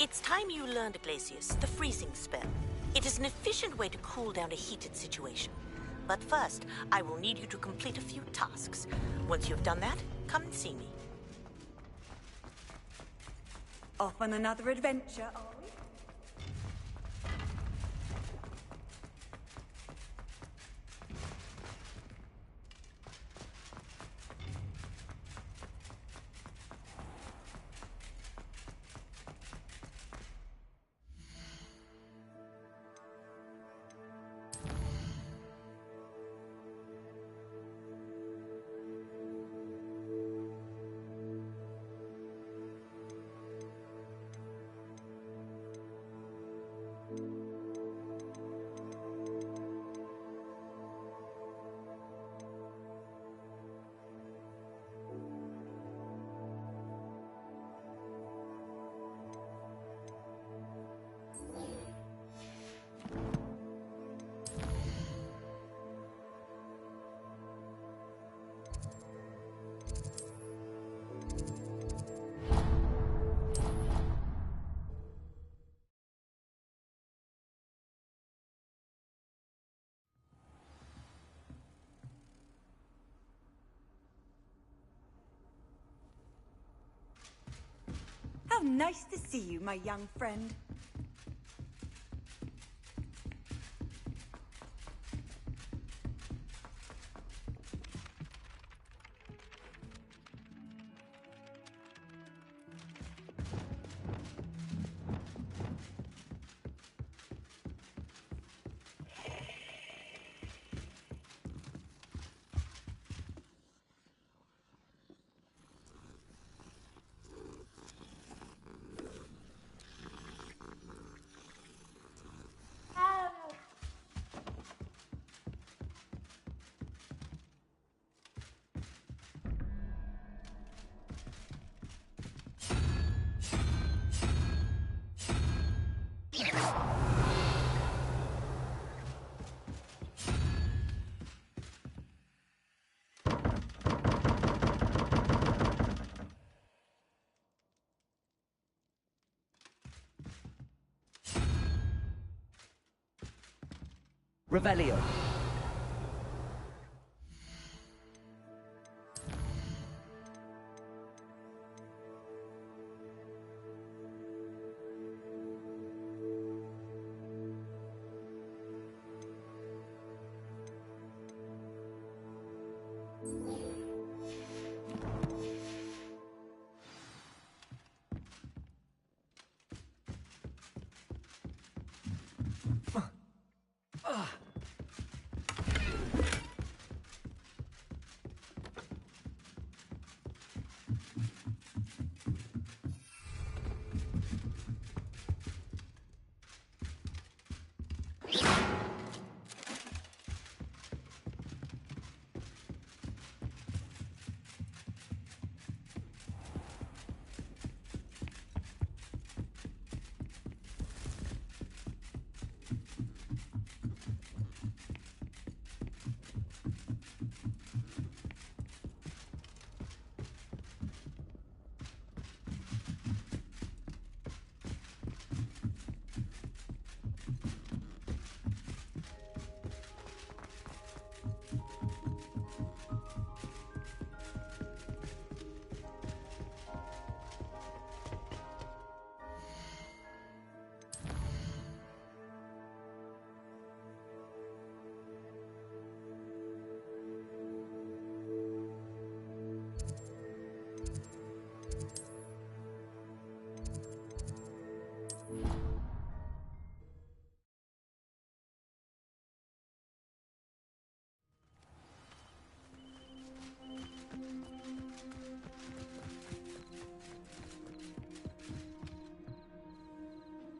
It's time you learned, Glacius, the freezing spell. It is an efficient way to cool down a heated situation. But first, I will need you to complete a few tasks. Once you've done that, come and see me. Off on another adventure, are we? How nice to see you, my young friend. Revelio.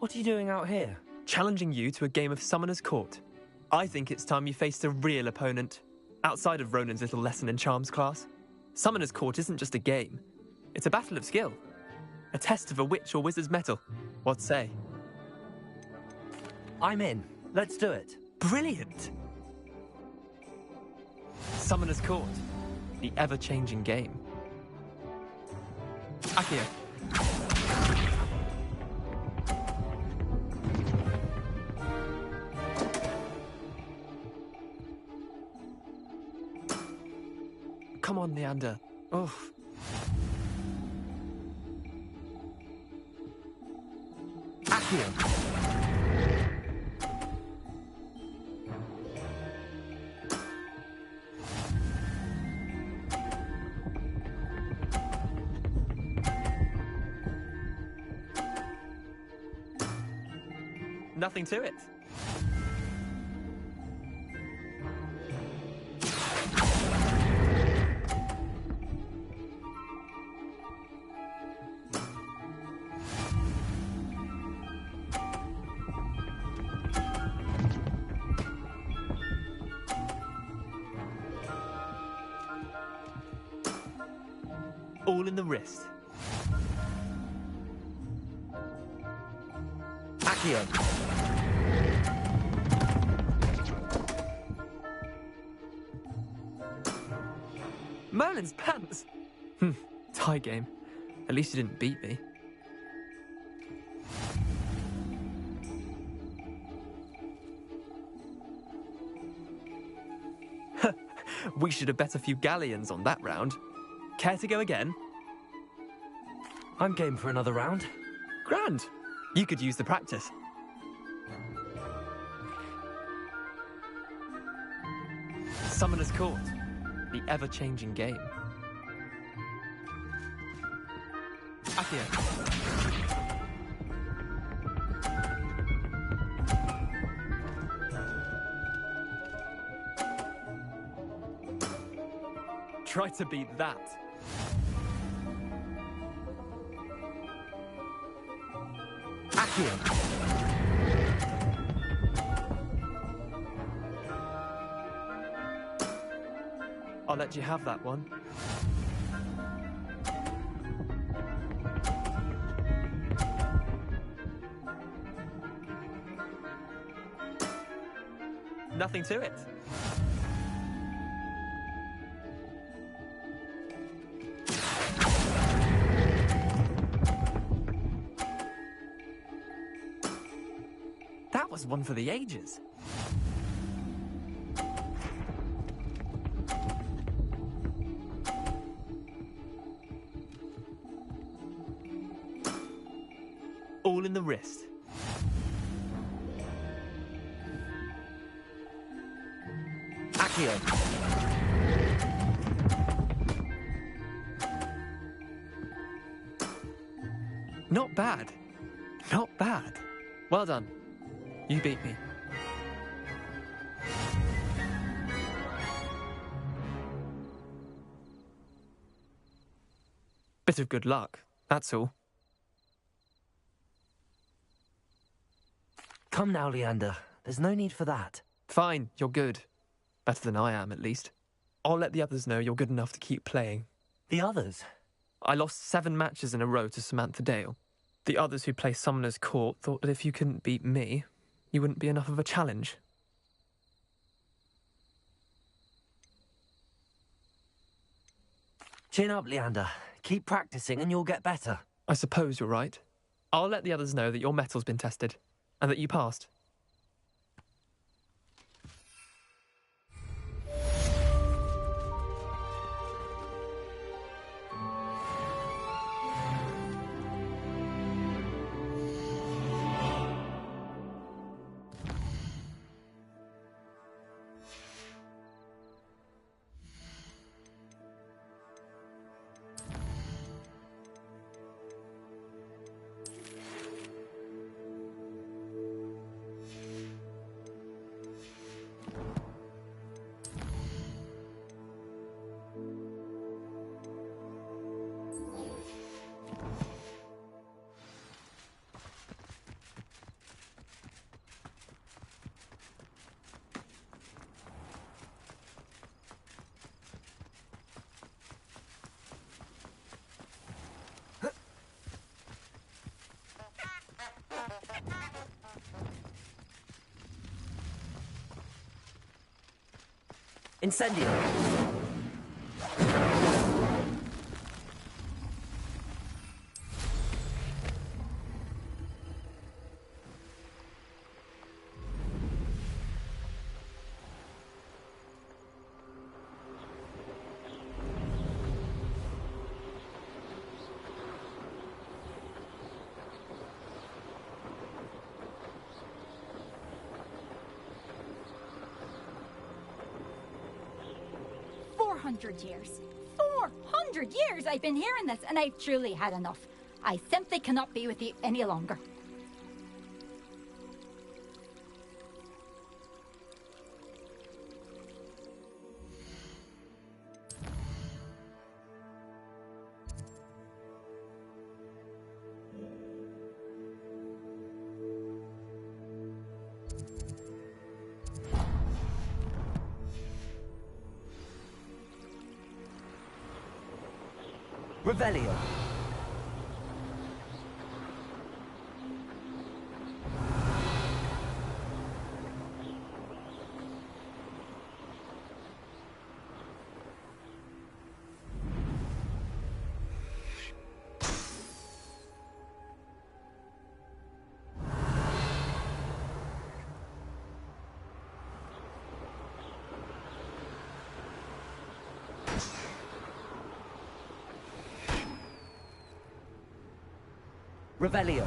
What are you doing out here? Challenging you to a game of Summoner's Court. I think it's time you faced a real opponent, outside of Ronan's little lesson in charms class. Summoner's Court isn't just a game. It's a battle of skill. A test of a witch or wizard's mettle. What say? I'm in. Let's do it. Brilliant! Summoner's Court. The ever-changing game. Accio. on, Leander. Oh. Accio. Nothing to it. All in the wrist. Accio. Merlin's pants! Tie game. At least you didn't beat me. We should have bet a few galleons on that round. Care to go again? I'm game for another round. Grand. You could use the practice. Summoner's Court. The ever-changing game. Accio. Try to beat that. Accio. I'll let you have that one. Nothing to it. That was one for the ages. All in the wrist. Accio. Not bad. Not bad. Well done. You beat me. Bit of good luck, that's all. Come now, Leander. There's no need for that. Fine, you're good. Better than I am, at least. I'll let the others know you're good enough to keep playing. The others? I lost 7 matches in a row to Samantha Dale. The others who play Summoner's Court thought that if you couldn't beat me, you wouldn't be enough of a challenge. Chin up, Leander. Keep practicing and you'll get better. I suppose you're right. I'll let the others know that your metal's been tested, and that you passed. Incendio. 400 years. 400 years I've been hearing this, and I've truly had enough. I simply cannot be with you any longer. Revelio. Revelio.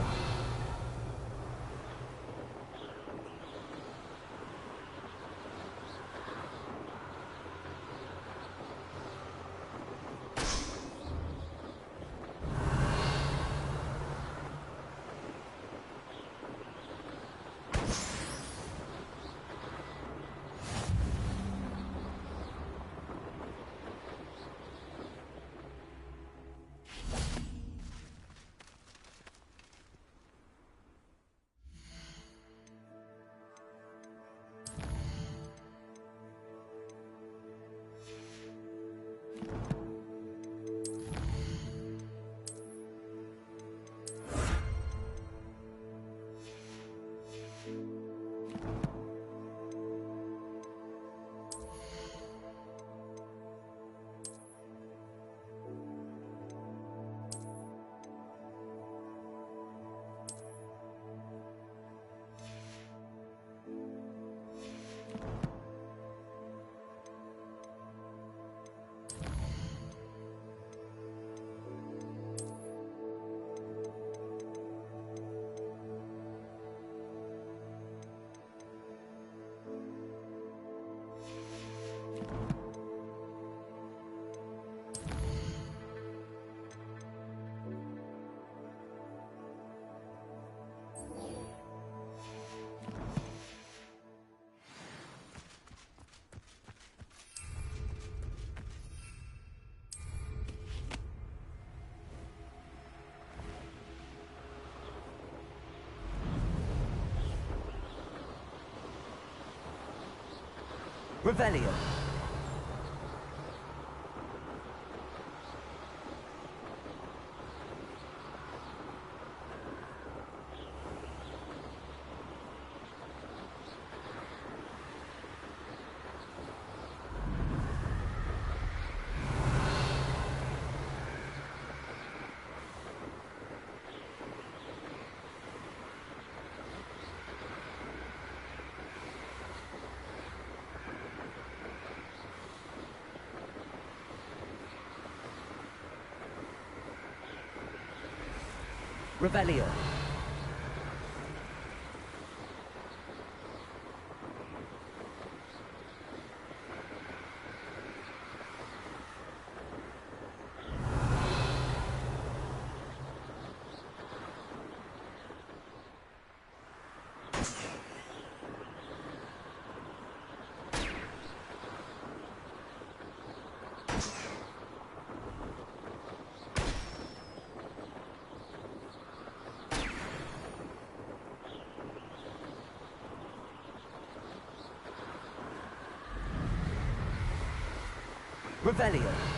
Revelio. Revelio. Revelio.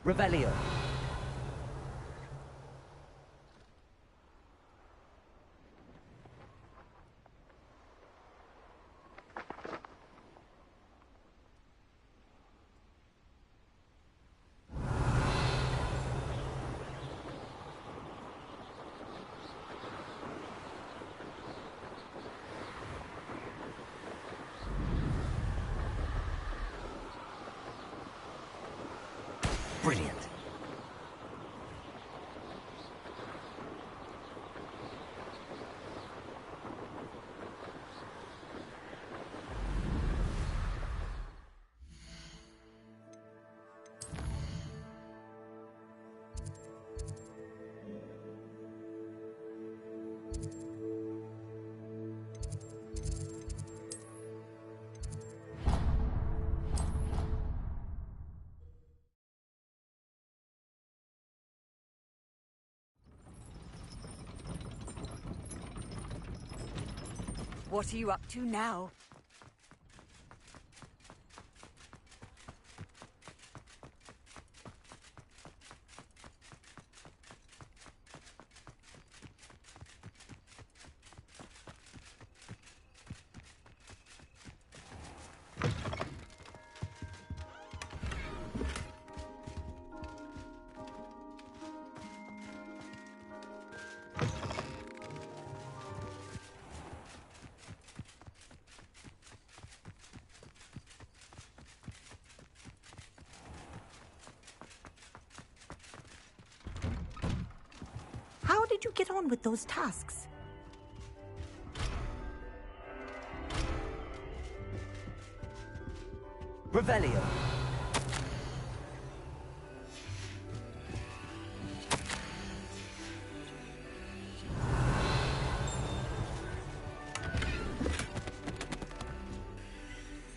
Revelio. Brilliant. What are you up to now? How did you get on with those tasks? Revelio.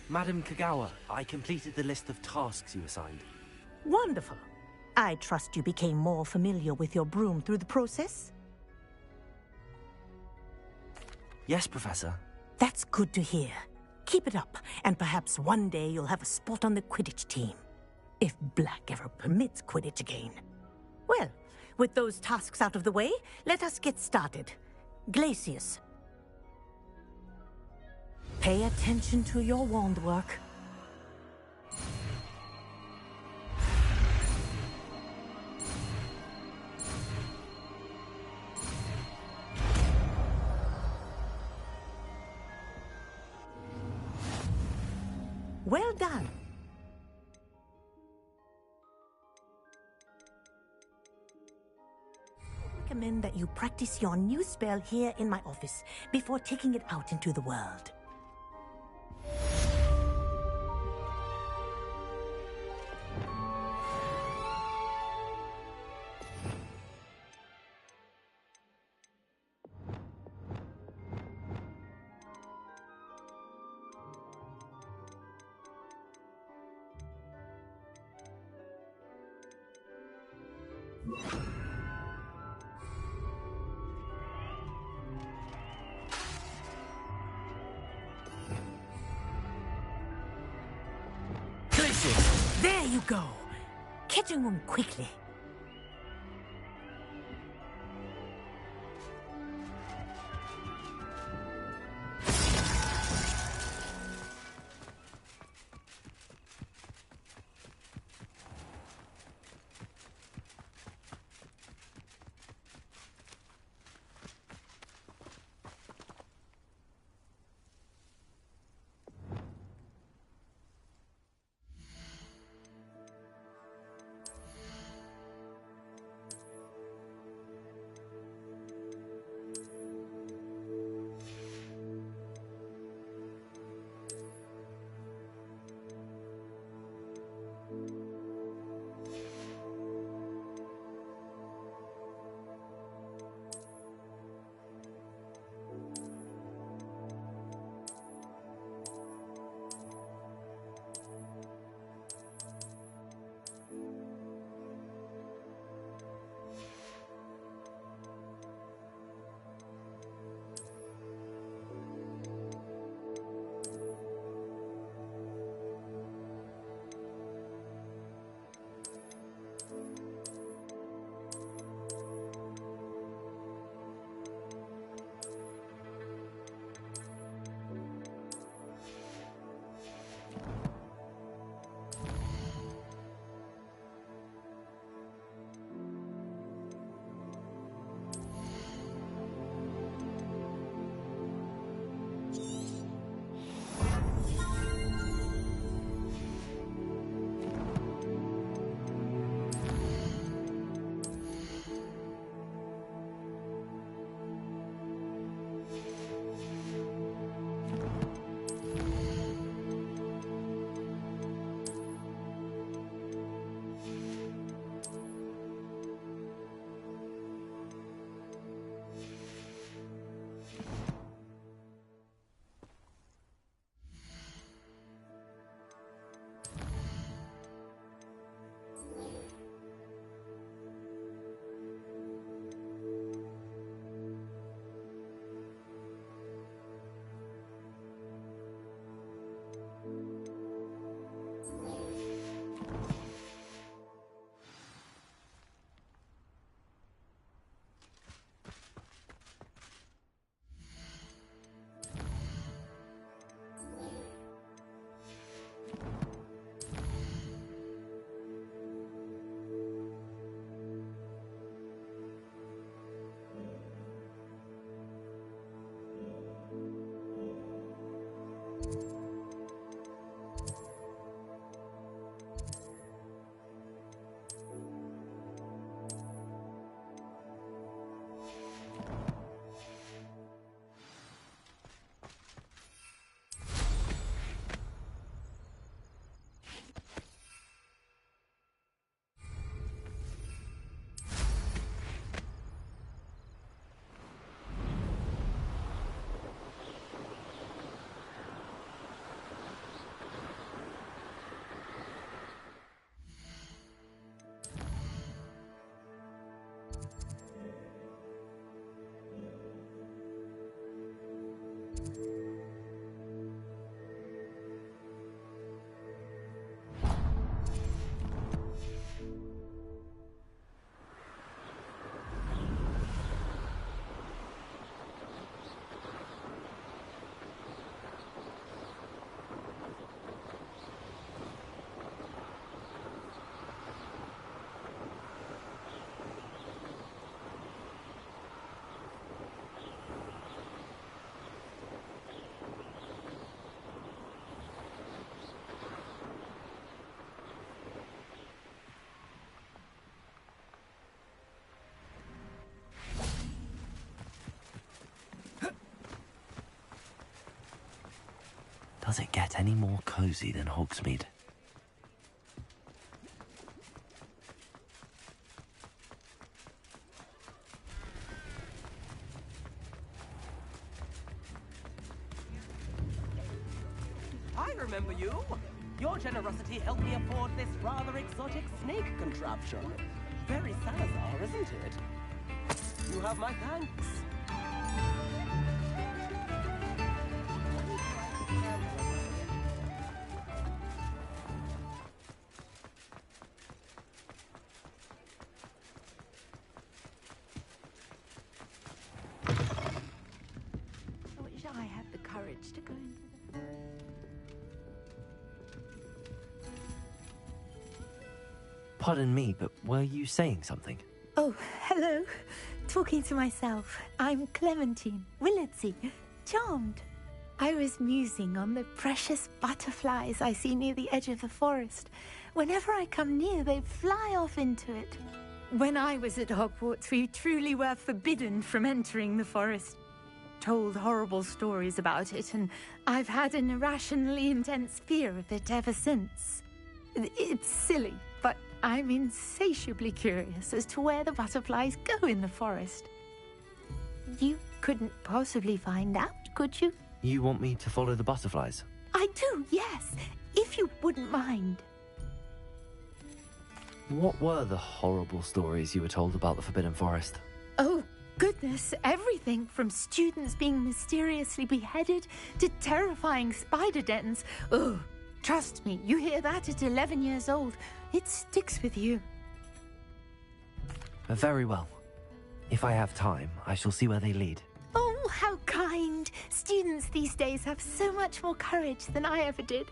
Madam Kagawa, I completed the list of tasks you assigned. Wonderful. I trust you became more familiar with your broom through the process? Yes, Professor. That's good to hear. Keep it up, and perhaps one day you'll have a spot on the Quidditch team. If Black ever permits Quidditch again. Well, with those tasks out of the way, let us get started. Glacius. Pay attention to your wand work. Well done. I recommend that you practice your new spell here in my office before taking it out into the world. There you go. Catching them quickly. Does it get any more cozy than Hogsmeade? I remember you. Your generosity helped me afford this rather exotic snake contraption. Very Salazar, isn't it? You have my thanks. I wish I had the courage to go into the... Pardon me, but were you saying something? Oh, hello. Talking to myself. I'm Clementine Willardsey. Charmed. I was musing on the precious butterflies I see near the edge of the forest. Whenever I come near, they fly off into it. When I was at Hogwarts, we truly were forbidden from entering the forest. Told horrible stories about it, and I've had an irrationally intense fear of it ever since. It's silly, but I'm insatiably curious as to where the butterflies go in the forest. You couldn't possibly find out, could you? You want me to follow the butterflies? I do, yes, if you wouldn't mind. What were the horrible stories you were told about the Forbidden Forest? Oh, goodness, everything from students being mysteriously beheaded to terrifying spider dens. Oh, trust me, you hear that at 11 years old, it sticks with you. Very well. If I have time, I shall see where they lead. Oh, how kind. Students these days have so much more courage than I ever did.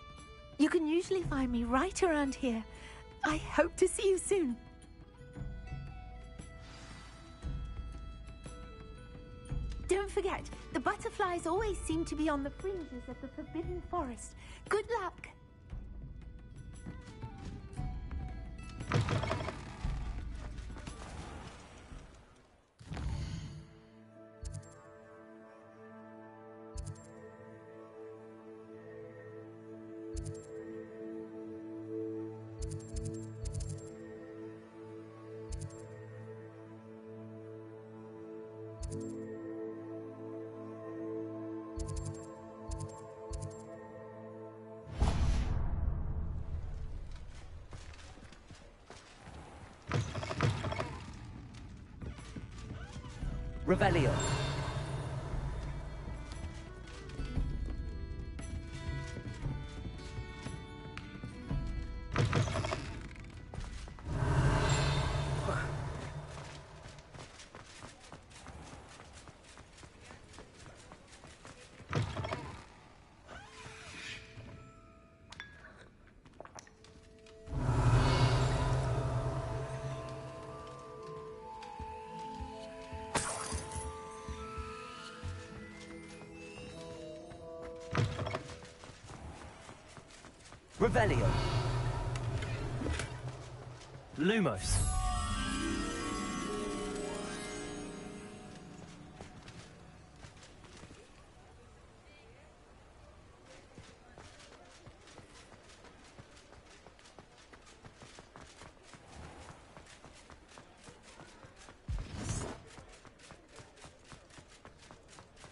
You can usually find me right around here. I hope to see you soon. Don't forget, the butterflies always seem to be on the fringes of the Forbidden Forest. Good luck. Revelio. Revelio. Lumos.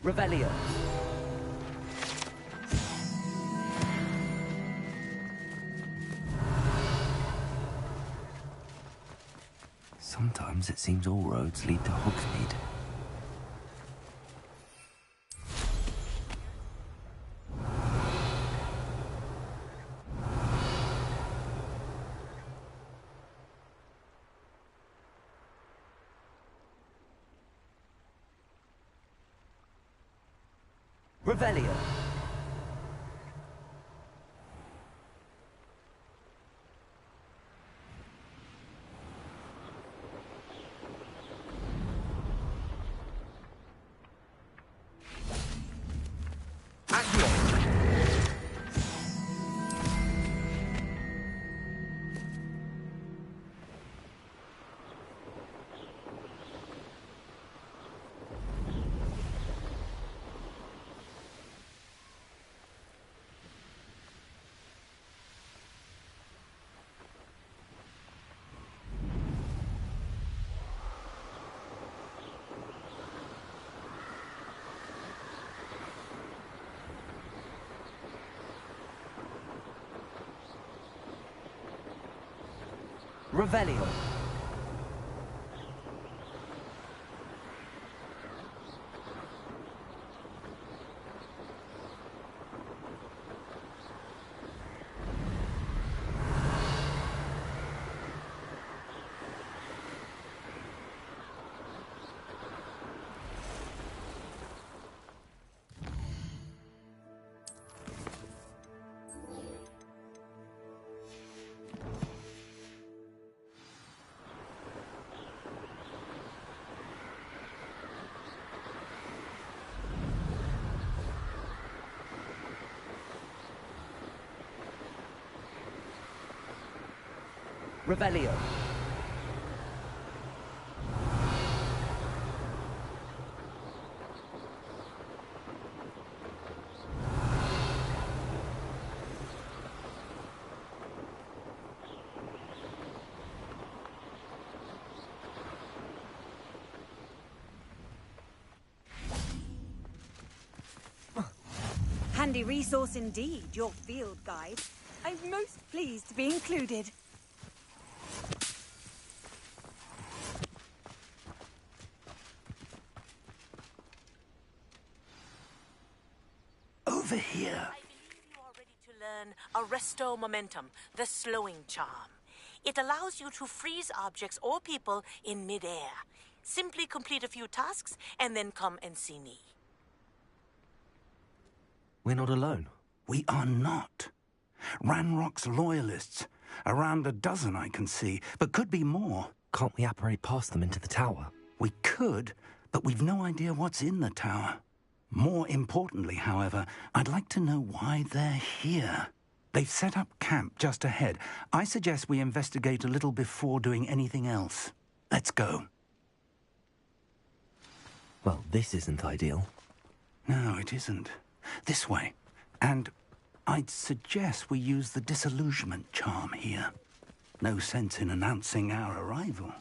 Revelio. Sometimes it seems all roads lead to Hogsmeade. Revelio. Revelio. Revelio. Handy resource indeed, your field guide. I'm most pleased to be included. Over here. I believe you are ready to learn Arresto Momentum, the slowing charm. It allows you to freeze objects or people in midair. Simply complete a few tasks and then come and see me. We're not alone. We are not. Ranrock's loyalists. Around a dozen I can see, but could be more. Can't we apparate past them into the tower? We could, but we've no idea what's in the tower. More importantly, however, I'd like to know why they're here. They've set up camp just ahead. I suggest we investigate a little before doing anything else. Let's go. Well, this isn't ideal. No, it isn't. This way. And I'd suggest we use the disillusionment charm here. No sense in announcing our arrival.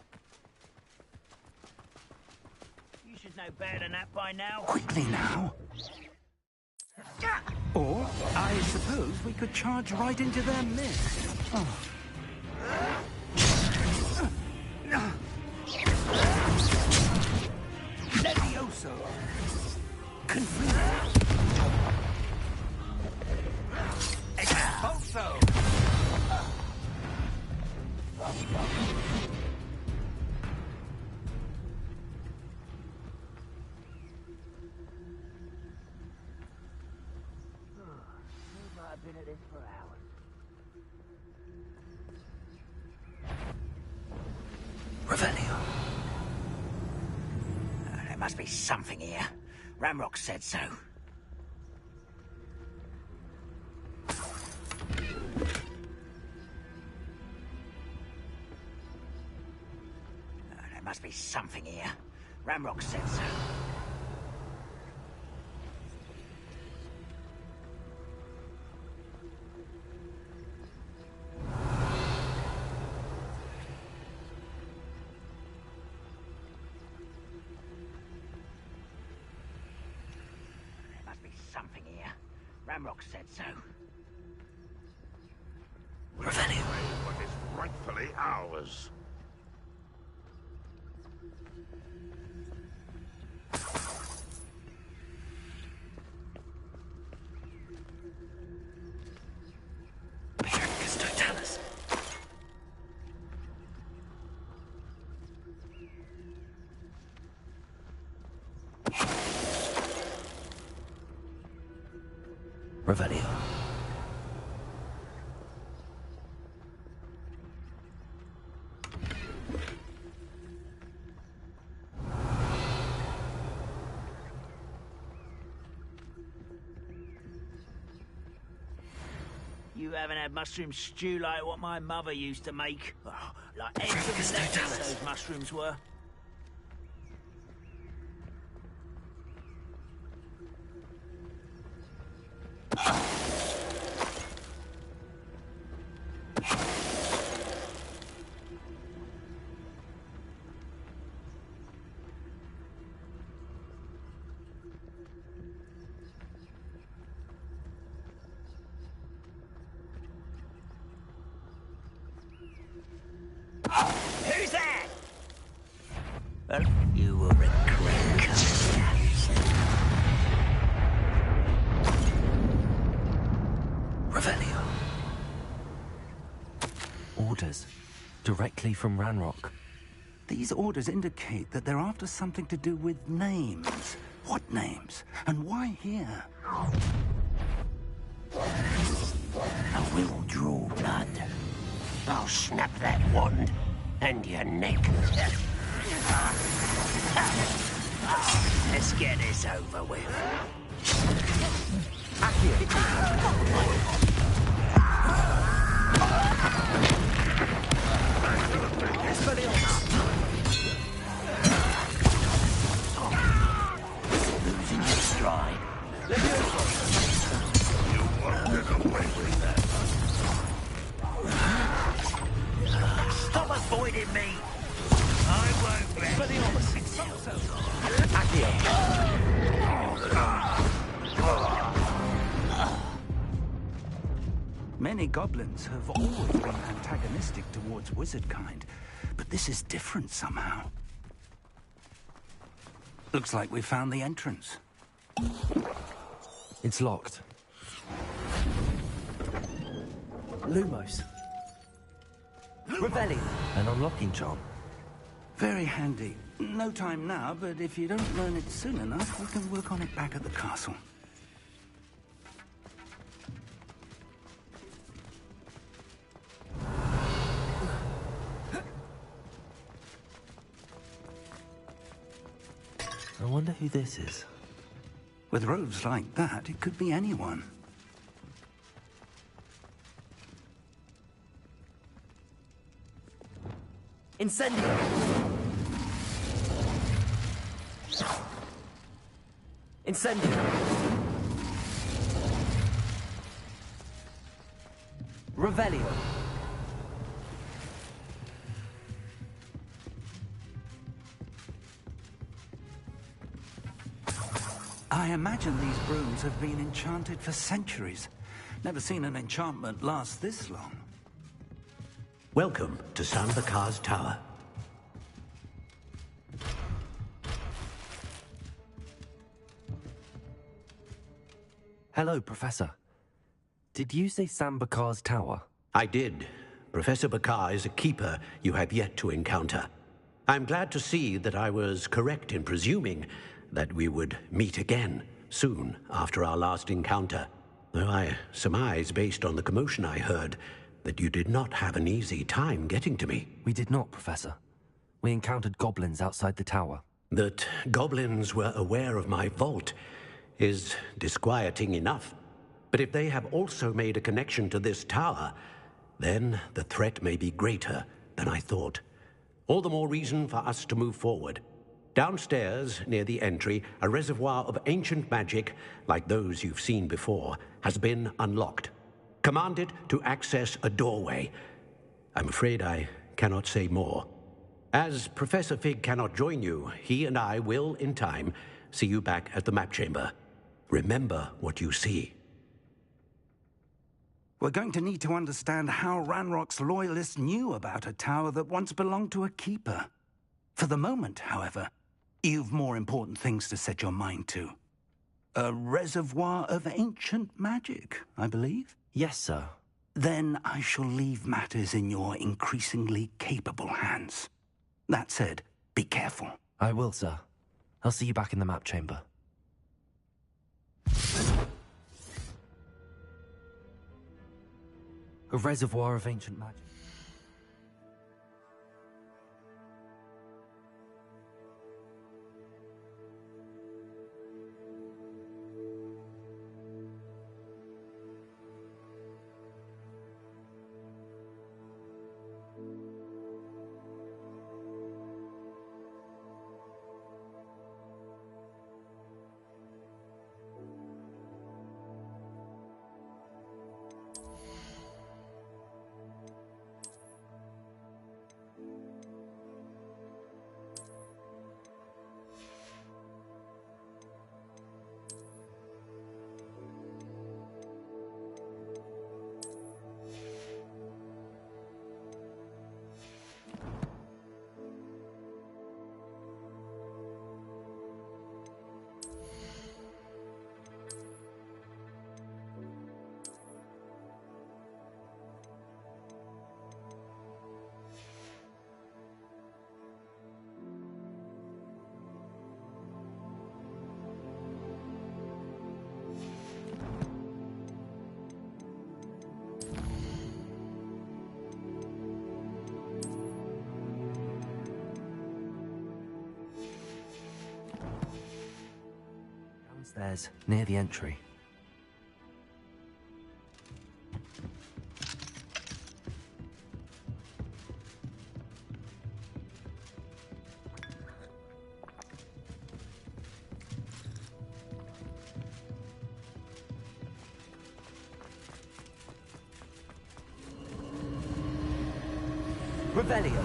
You should know better than that by now. Quickly now. Or, I suppose we could charge right into their midst. Oh. Levioso! Confused. Expulso! I've been at this for hours. Revelio. There must be something here. Ramrock said so. There must be something here. Ramrock said so. Something here. Ramrock said so. Revelio. What is rightfully ours. Revelio. You haven't had mushroom stew like what my mother used to make. Oh, like eggs and lettuce, those mushrooms were. Who's that? Well, you will regret coming here. Revelio. Orders. Directly from Ranrock. These orders indicate that they're after something to do with names. What names? And why here? I will draw blood. I'll snap that wand and your neck. Let's get this over with. Losing your stride. You won't get away with that. Stop avoiding me. I won't let you. Many goblins have always been antagonistic towards wizard kind, but this is different somehow. Looks like we found the entrance. It's locked. Lumos. Revelli. An unlocking charm. Very handy. No time now, but if you don't learn it soon enough, we can work on it back at the castle. I wonder who this is. With robes like that, it could be anyone. Incendio! Incendio! Revelio! I imagine these brooms have been enchanted for centuries. Never seen an enchantment last this long. Welcome to Sambakar's Tower. Hello, Professor. Did you say Sambakar's Tower? I did. Professor Bakar is a keeper you have yet to encounter. I'm glad to see that I was correct in presuming that we would meet again soon after our last encounter. Though I surmise, based on the commotion I heard, that you did not have an easy time getting to me. We did not, Professor. We encountered goblins outside the tower. That goblins were aware of my vault is disquieting enough. But if they have also made a connection to this tower, then the threat may be greater than I thought. All the more reason for us to move forward. Downstairs, near the entry, a reservoir of ancient magic, like those you've seen before, has been unlocked. Commanded to access a doorway. I'm afraid I cannot say more. As Professor Fig cannot join you, he and I will, in time, see you back at the map chamber. Remember what you see. We're going to need to understand how Ranrock's loyalists knew about a tower that once belonged to a keeper. For the moment, however, you've more important things to set your mind to. A reservoir of ancient magic, I believe? Yes, sir. Then I shall leave matters in your increasingly capable hands. That said, be careful. I will, sir. I'll see you back in the map chamber. A reservoir of ancient magic. Downstairs, near the entry. Revelio.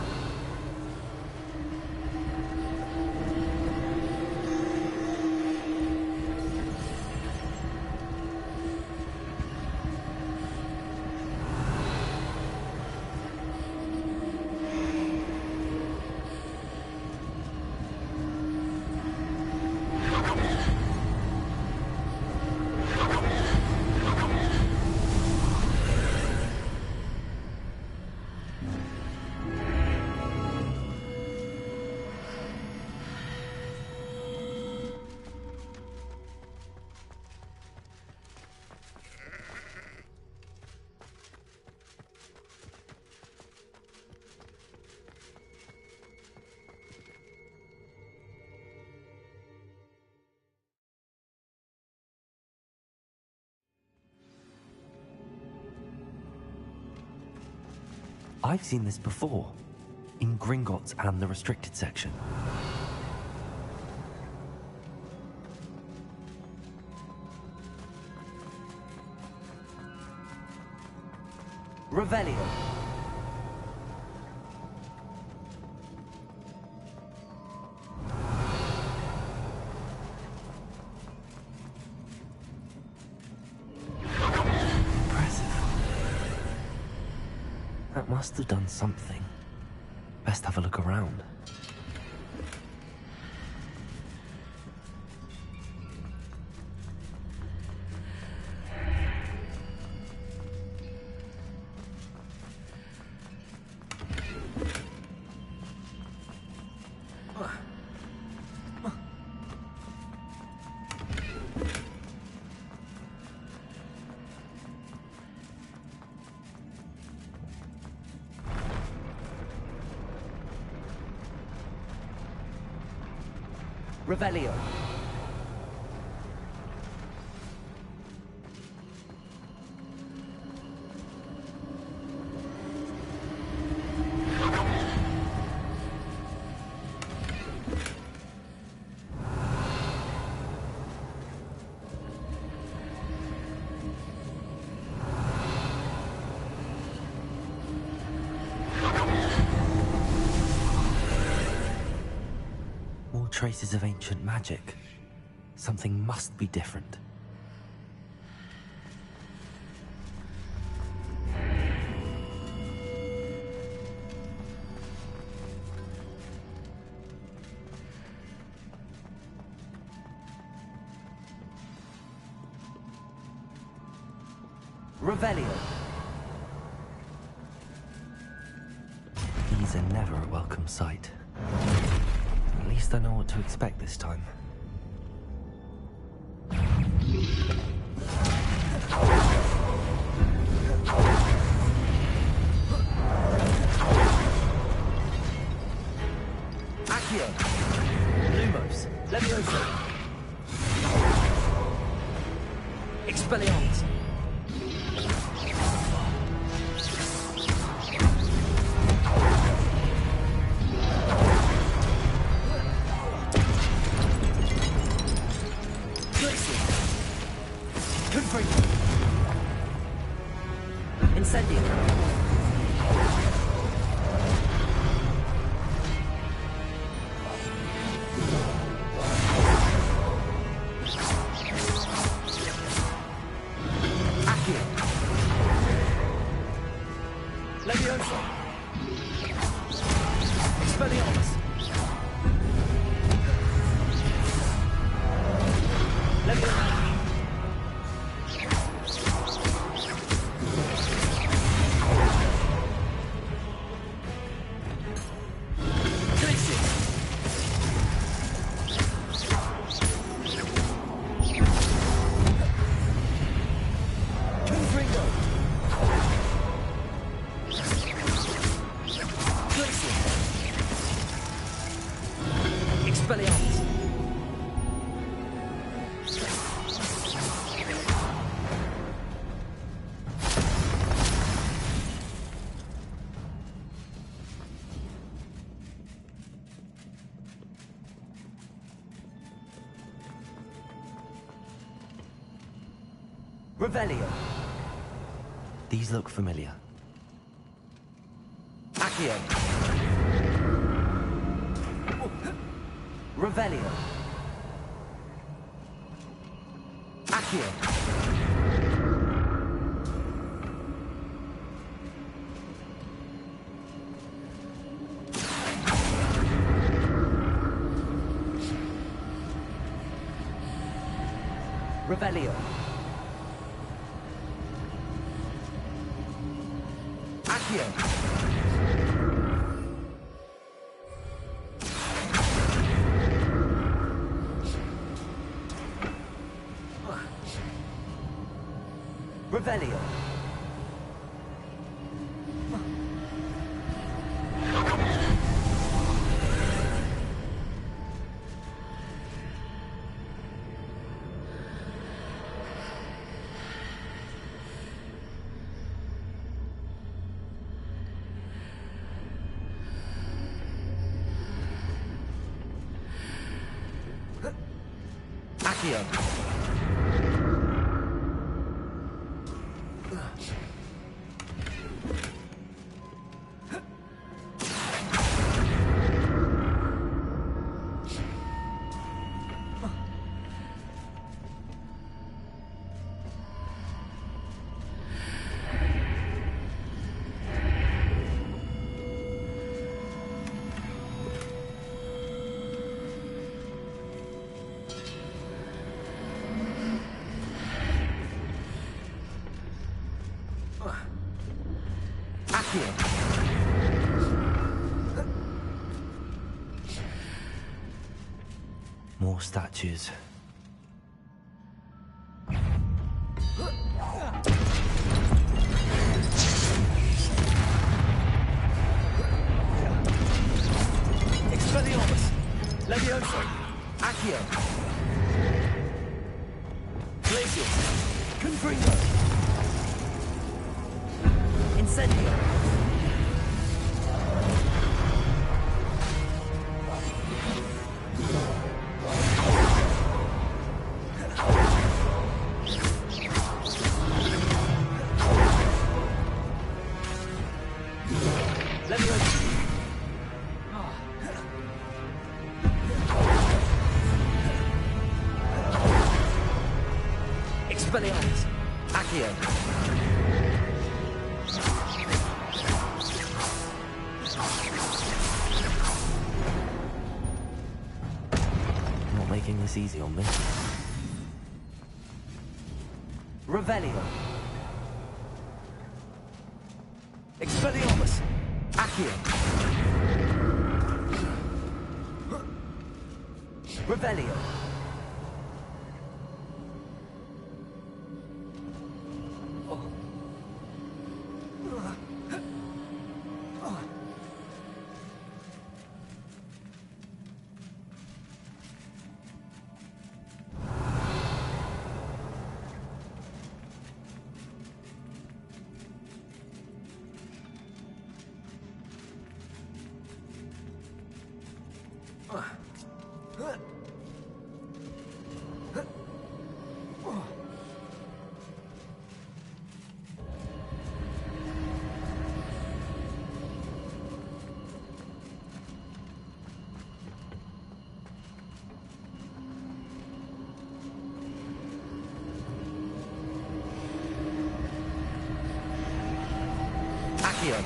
I've seen this before, in Gringotts and the restricted section. Revelio. That must have done something. Best have a look around. Revelio. Traces of ancient magic. Something must be different. Revelio. These are never a welcome sight. At least I know what to expect this time. Accio! Lumos! Levioso! Expelliarmus! Incendio. Accio. Levioso. Expelliarmus. Levioso. Expelliarmus. Revelio. These look familiar. Accio. Revelio. Accio. Revelio. Accio. Revelio. Accio. More statues. Expelliarmus. Levioso. Accio. Glacius. Confringo. Incendio. Expelliarmus. Accio. Not making this easy on me. Revelio. Expelliarmus. Accio. Revelio. Accio.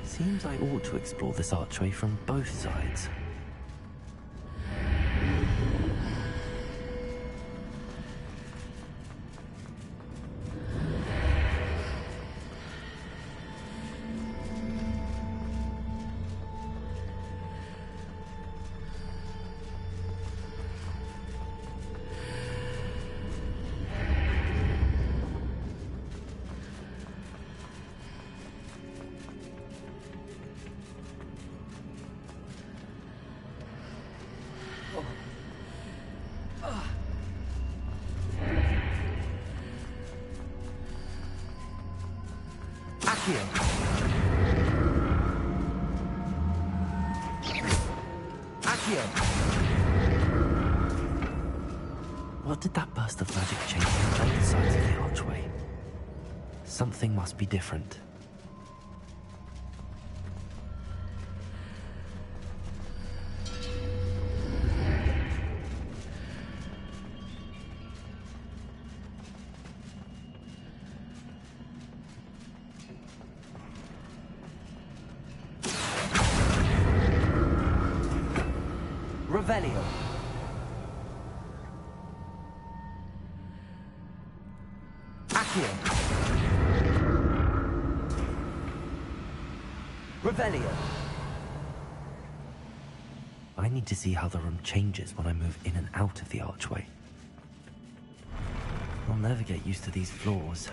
Seems I ought to explore this archway from both sides. Accio. Accio. What did that burst of magic change on both sides of the archway? Something must be different. Revelio. Accio. Revelio. I need to see how the room changes when I move in and out of the archway. I'll never get used to these floors.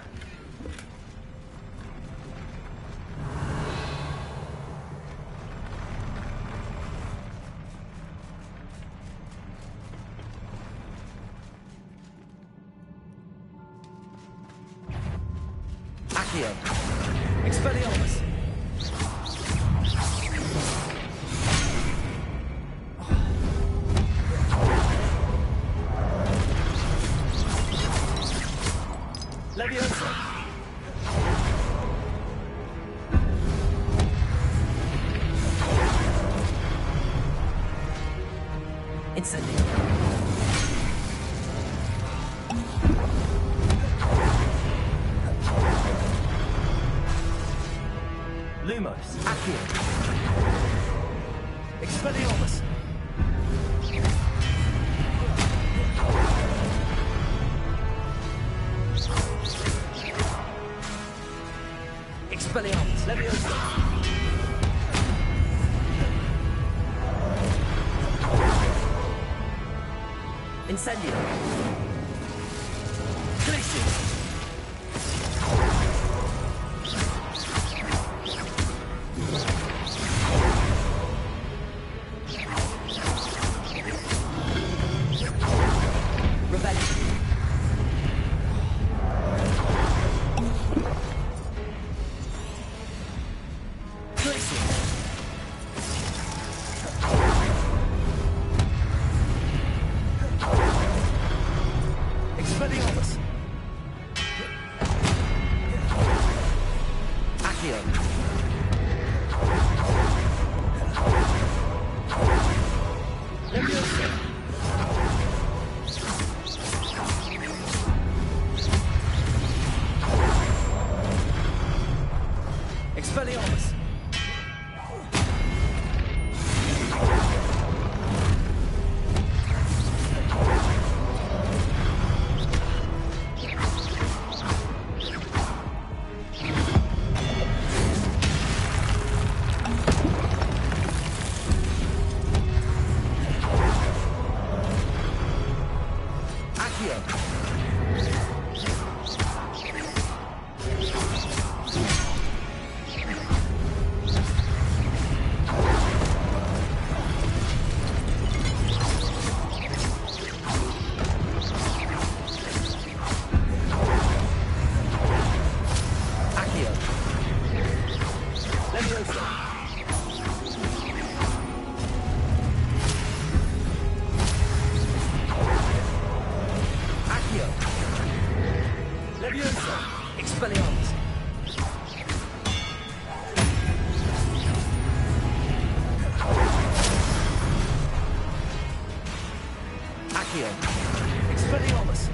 Accio. Expelliarmus. Leviosa. Incendio. Lumos. Accio. Expelliarmus. Expelliarmus. Leviosa. Incendio. Glacius. Expelliarmus. Accio. Leviosa. Expelliarmus. Leviosa. Expelliarmus. Accio. Expelliarmus.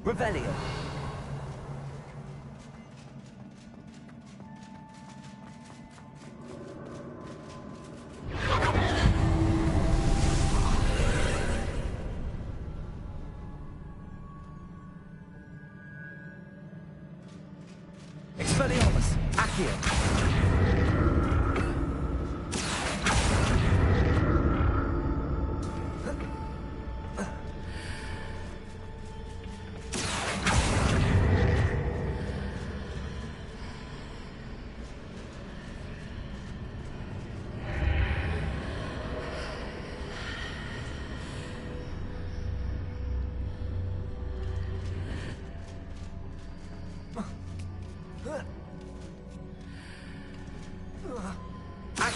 Revelio. Expelliarmus. Accio.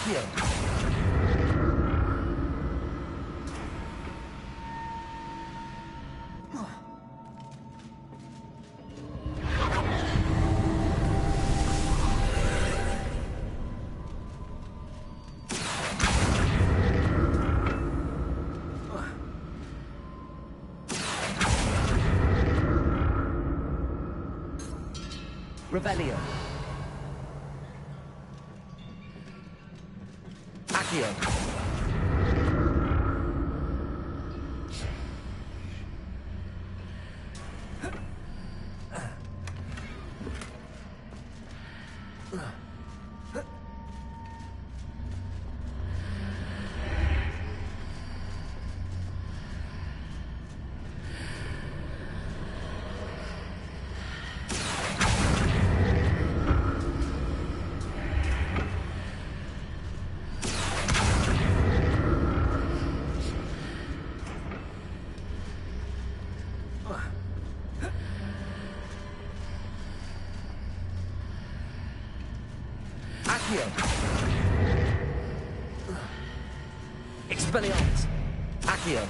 Accio. Revelio. Accio. Accio. Expelliarmus. Accio.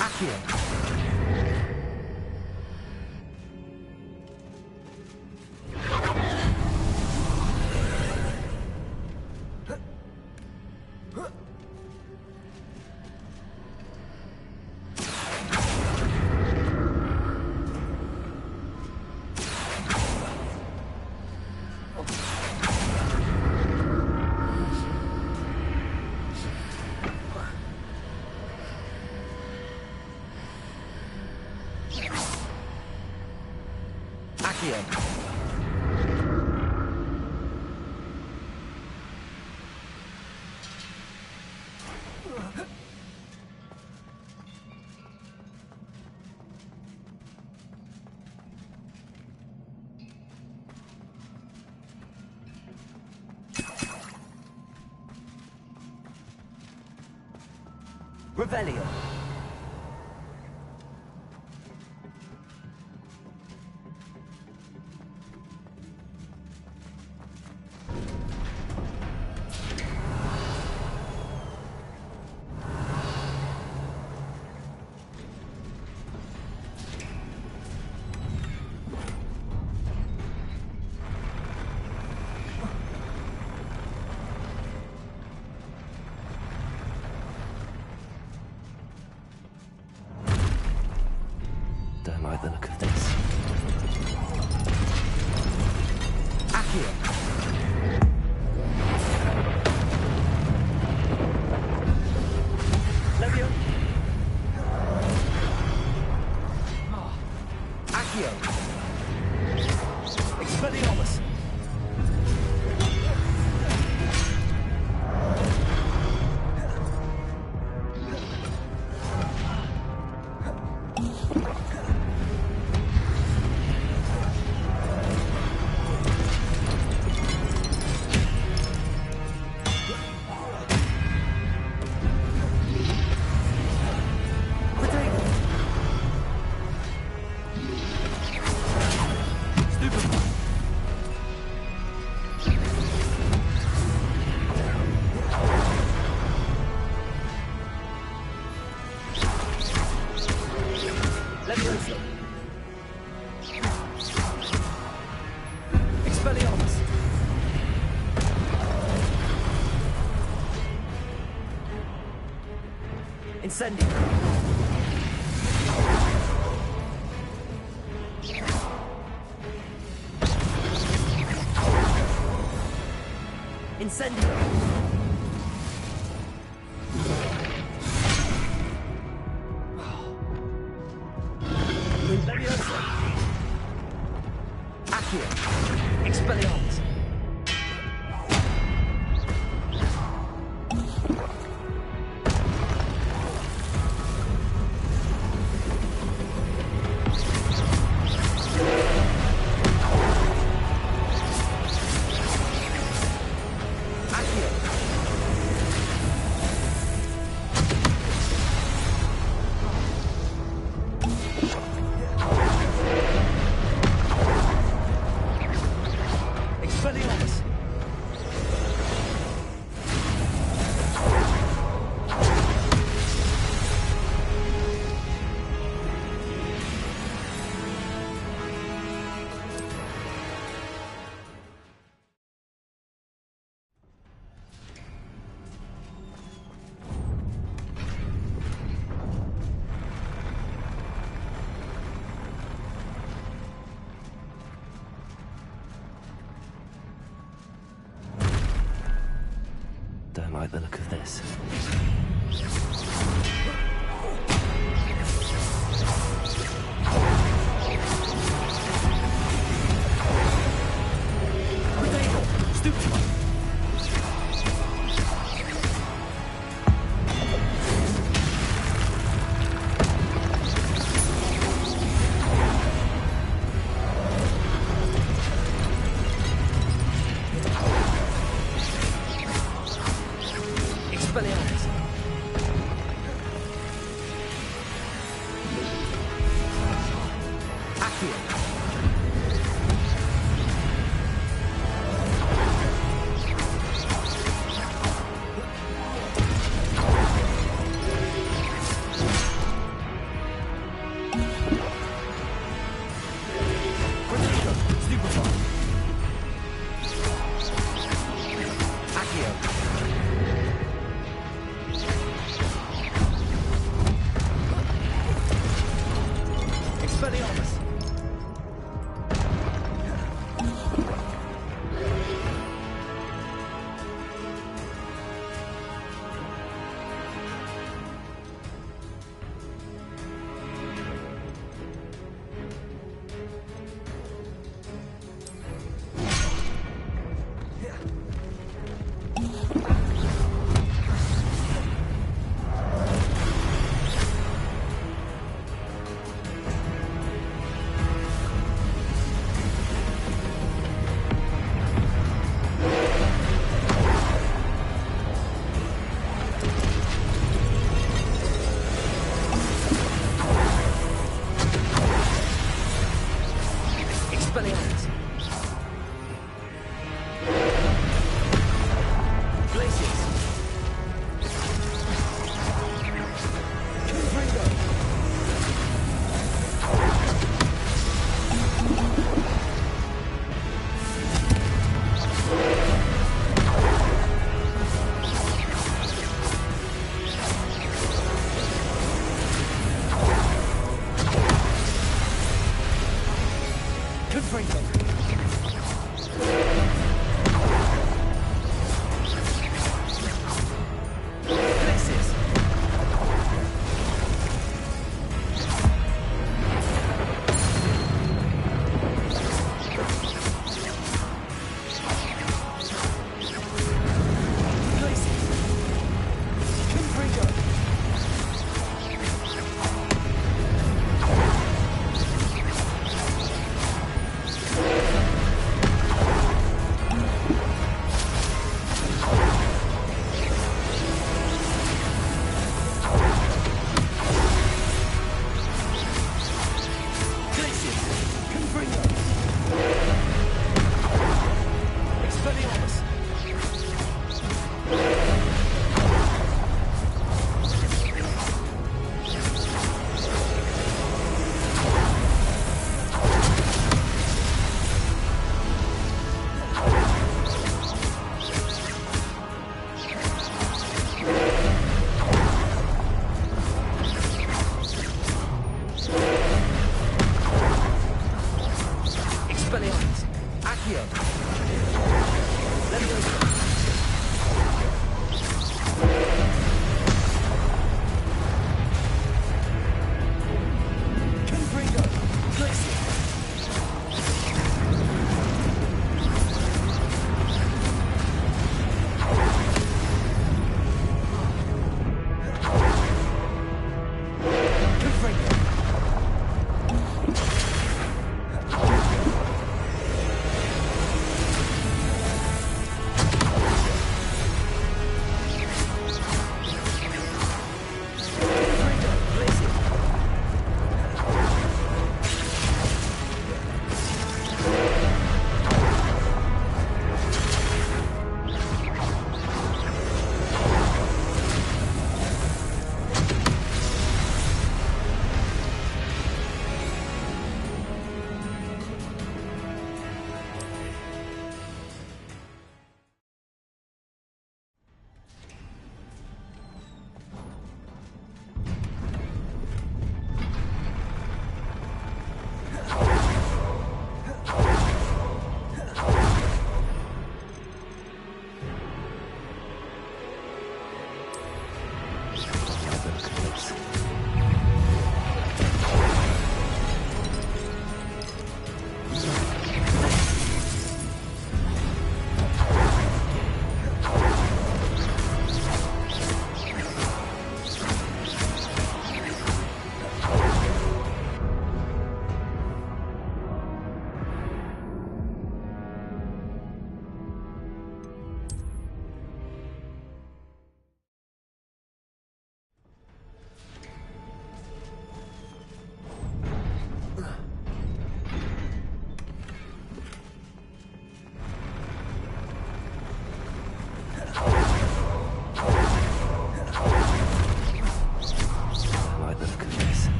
Accio. Accio. Revelio. Don't like the look of this. Accio. Levio. Accio. Expelliarmus. Expelliarmus. Incendio. Incendio. Leviosa. Accio. Expelliarmus. like the look of this.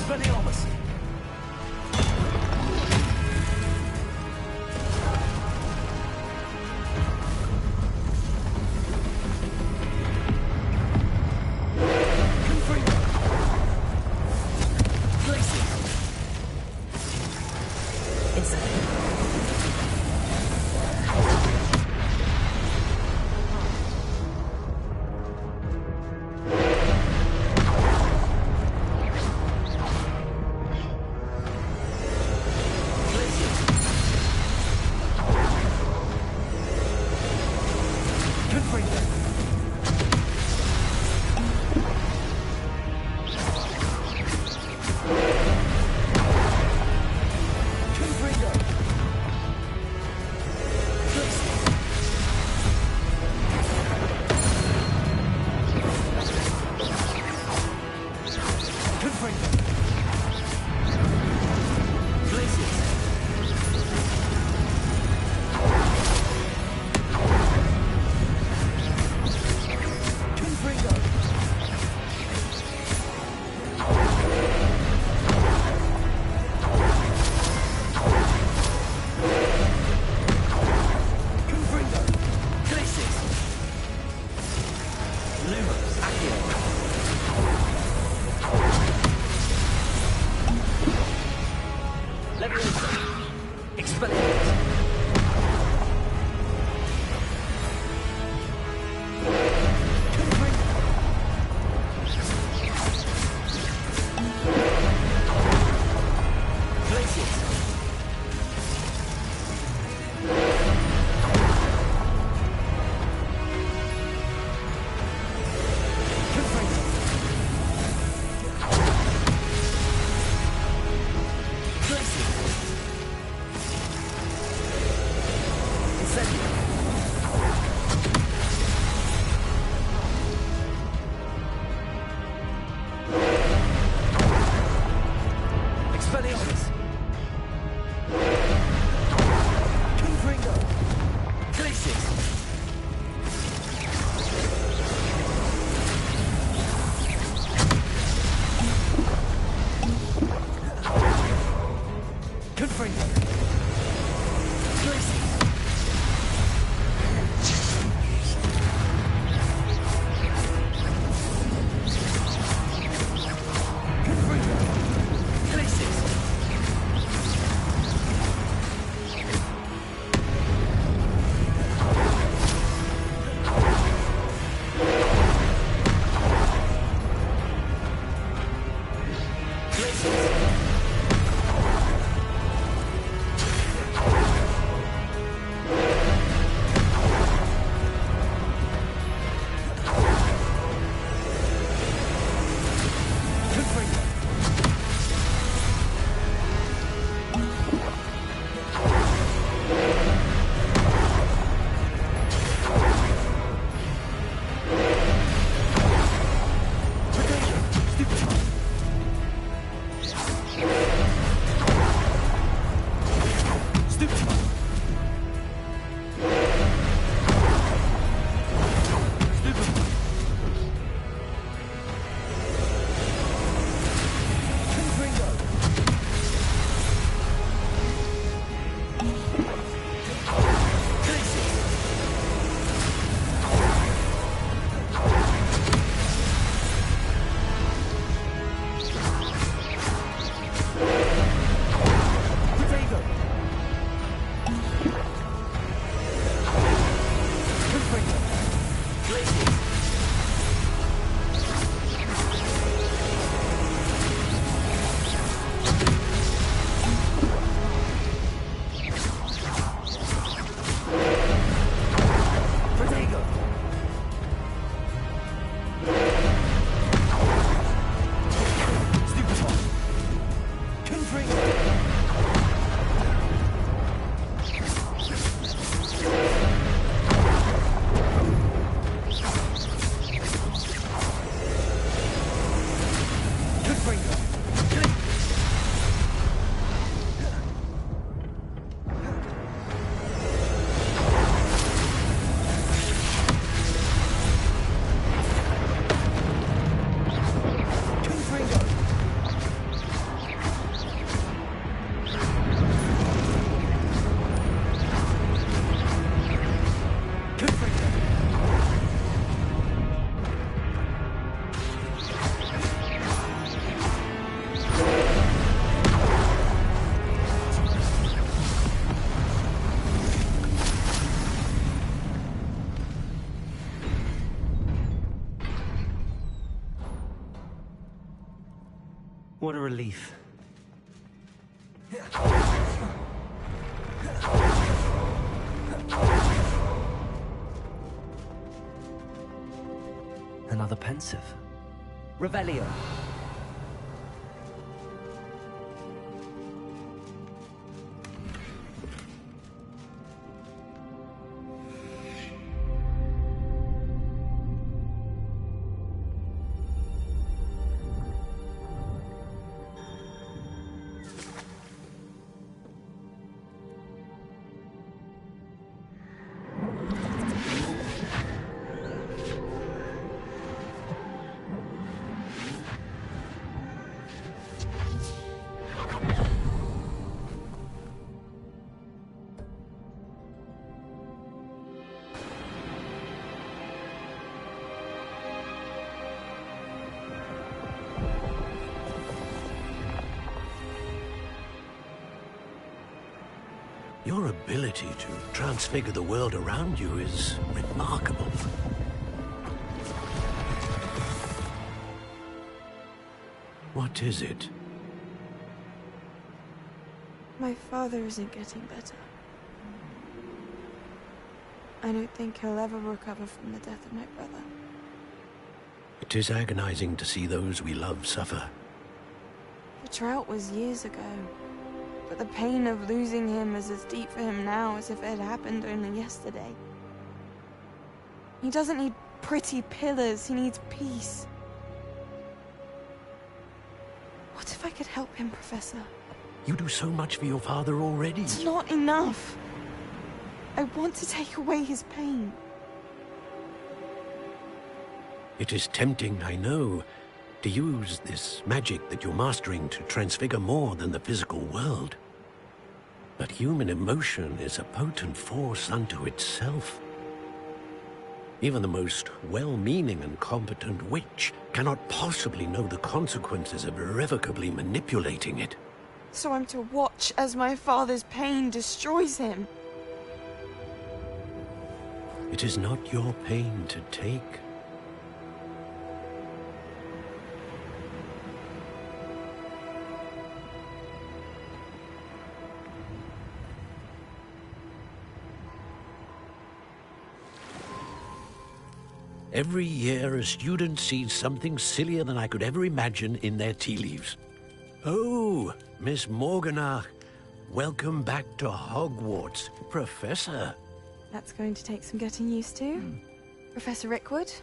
Expelliarmus! What a relief. Another pensive. Revelio. Your ability to transfigure the world around you is remarkable. What is it? My father isn't getting better. I don't think he'll ever recover from the death of my brother. It is agonizing to see those we love suffer. The drought was years ago. But the pain of losing him is as deep for him now as if it had happened only yesterday. He doesn't need pretty pillars, he needs peace. What if I could help him, Professor? You do so much for your father already. It's not enough. I want to take away his pain. It is tempting, I know, to use this magic that you're mastering to transfigure more than the physical world. But human emotion is a potent force unto itself. Even the most well-meaning and competent witch cannot possibly know the consequences of irrevocably manipulating it. So I'm to watch as my father's pain destroys him. It is not your pain to take. Every year, a student sees something sillier than I could ever imagine in their tea leaves. Oh, Miss Morganach, welcome back to Hogwarts, Professor. That's going to take some getting used to. Professor Rickwood?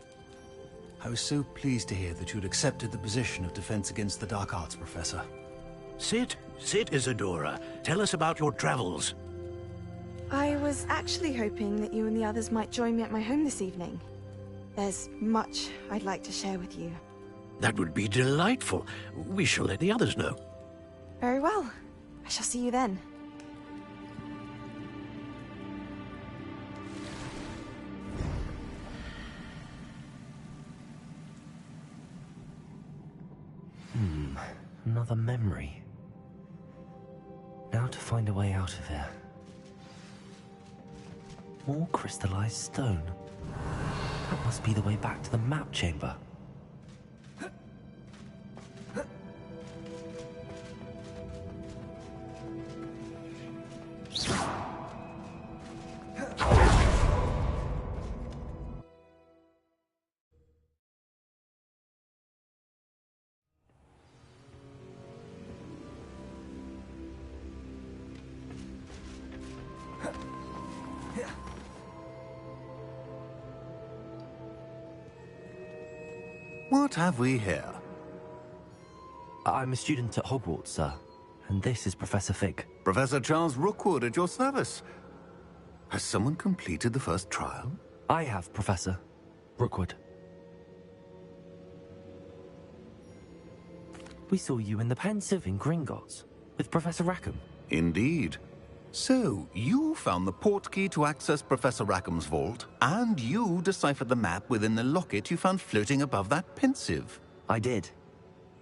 I was so pleased to hear that you'd accepted the position of Defense Against the Dark Arts, Professor. Sit, Isadora. Tell us about your travels. I was actually hoping that you and the others might join me at my home this evening. There's much I'd like to share with you. That would be delightful. We shall let the others know. Very well. I shall see you then. Another memory. Now to find a way out of here. More crystallized stone. That must be the way back to the map chamber. What have we here? I'm a student at Hogwarts, sir. And this is Professor Fig. Professor Charles Rookwood at your service. Has someone completed the first trial? I have, Professor Rookwood. We saw you in the Pensieve in Gringotts with Professor Rackham. Indeed. So, you found the portkey to access Professor Rackham's vault, and you deciphered the map within the locket you found floating above that Pensieve. I did.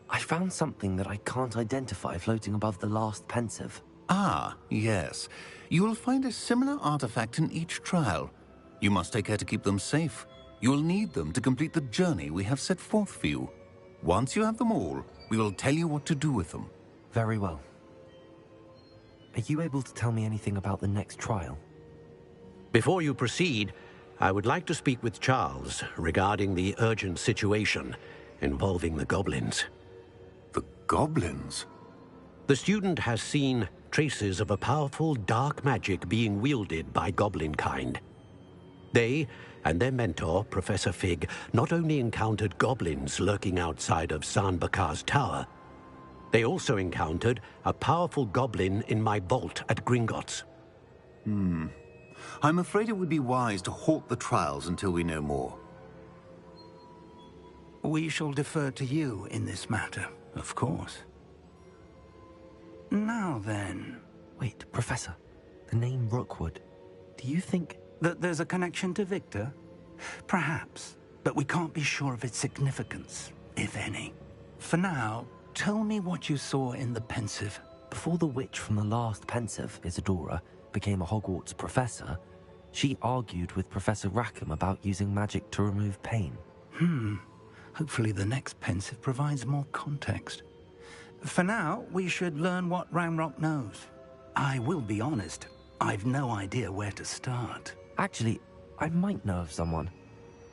I found something that I can't identify floating above the last Pensieve. Ah, yes. You will find a similar artifact in each trial. You must take care to keep them safe. You will need them to complete the journey we have set forth for you. Once you have them all, We will tell you what to do with them. Very well. Are you able to tell me anything about the next trial? Before you proceed, I would like to speak with Charles regarding the urgent situation involving the goblins. The goblins? The student has seen traces of a powerful dark magic being wielded by goblin kind. They and their mentor, Professor Fig, not only encountered goblins lurking outside of San Bakar's tower, they also encountered a powerful goblin in my vault at Gringotts. I'm afraid it would be wise to halt the trials until we know more. We shall defer to you in this matter, of course. Now then... Wait, Professor. The name Rookwood. Do you think... that there's a connection to Victor? Perhaps, but we can't be sure of its significance, if any. For now, tell me what you saw in the Pensive. Before the witch from the last Pensive, Isadora, became a Hogwarts professor, she argued with Professor Rackham about using magic to remove pain. Hopefully the next Pensive provides more context. For now, we should learn what Ranrock knows. I will be honest, I've no idea where to start. Actually, I might know of someone.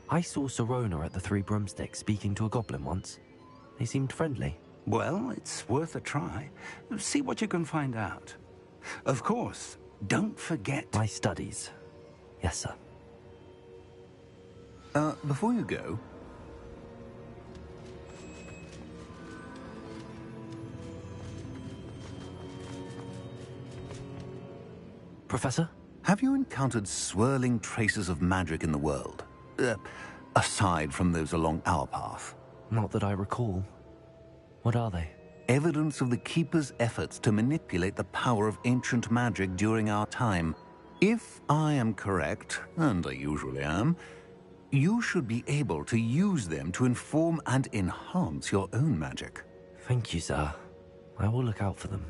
I saw Sirona at the Three Broomsticks speaking to a goblin once. They seemed friendly. Well, it's worth a try. See what you can find out. Of course, don't forget... my studies. Yes, sir. Before you go... Professor? Have you encountered swirling traces of magic in the world? Aside from those along our path? Not that I recall. What are they? Evidence of the Keeper's efforts to manipulate the power of ancient magic during our time. If I am correct, and I usually am, you should be able to use them to inform and enhance your own magic. Thank you, sir. I will look out for them.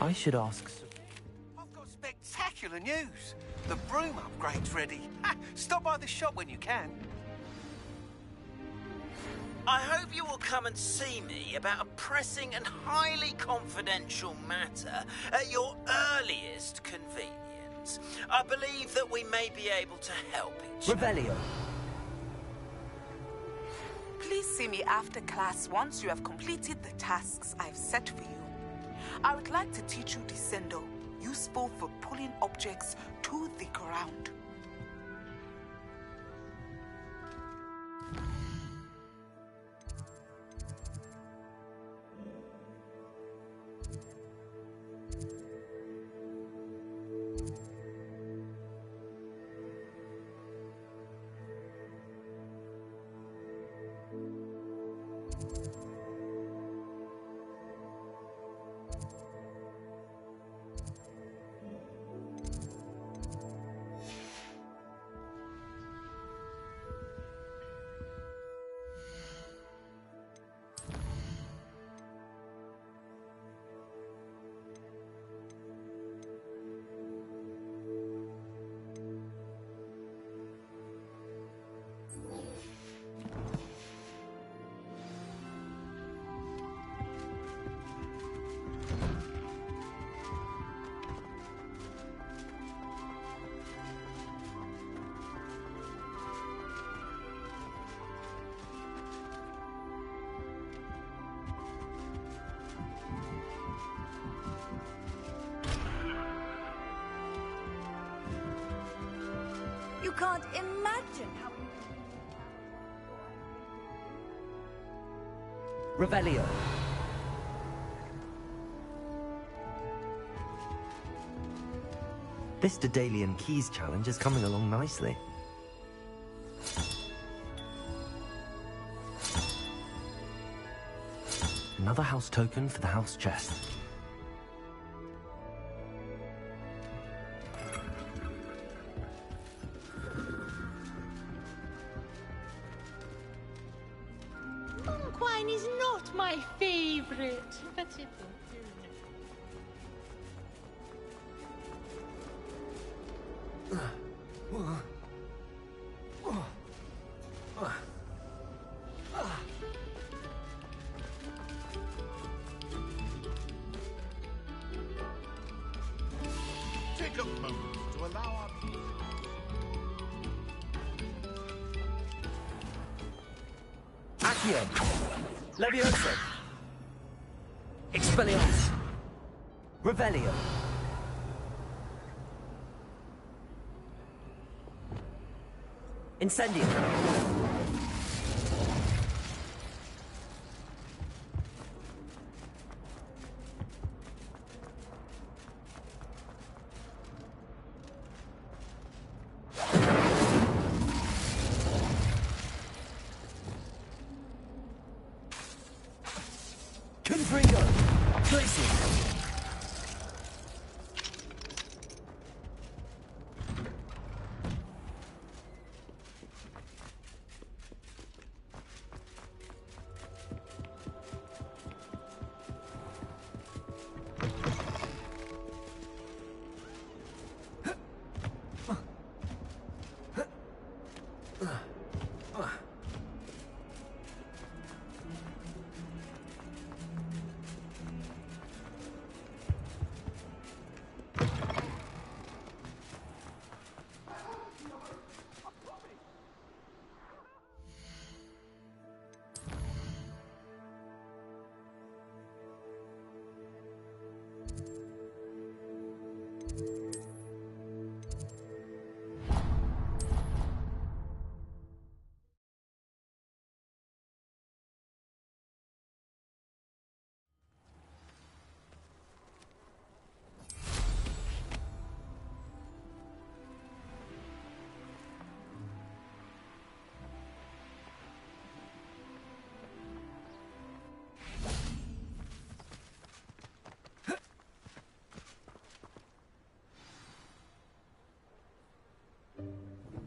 I should ask... I've got spectacular news. The broom upgrade's ready. Stop by the shop when you can. I hope you will come and see me about a pressing and highly confidential matter at your earliest convenience. I believe that we may be able to help each other. Revelio. Please see me after class once you have completed the tasks I've set for you. I would like to teach you Descendo, useful for pulling objects to the ground. You can't imagine how... Revelio. This Daedalian Keys challenge is coming along nicely. Another house token for the house chest. Monk wine is not my favorite, but it Take a moment to allow our Accio. Leviosa. Expelliarmus. Revelio. Incendio. Confringo. Glacier.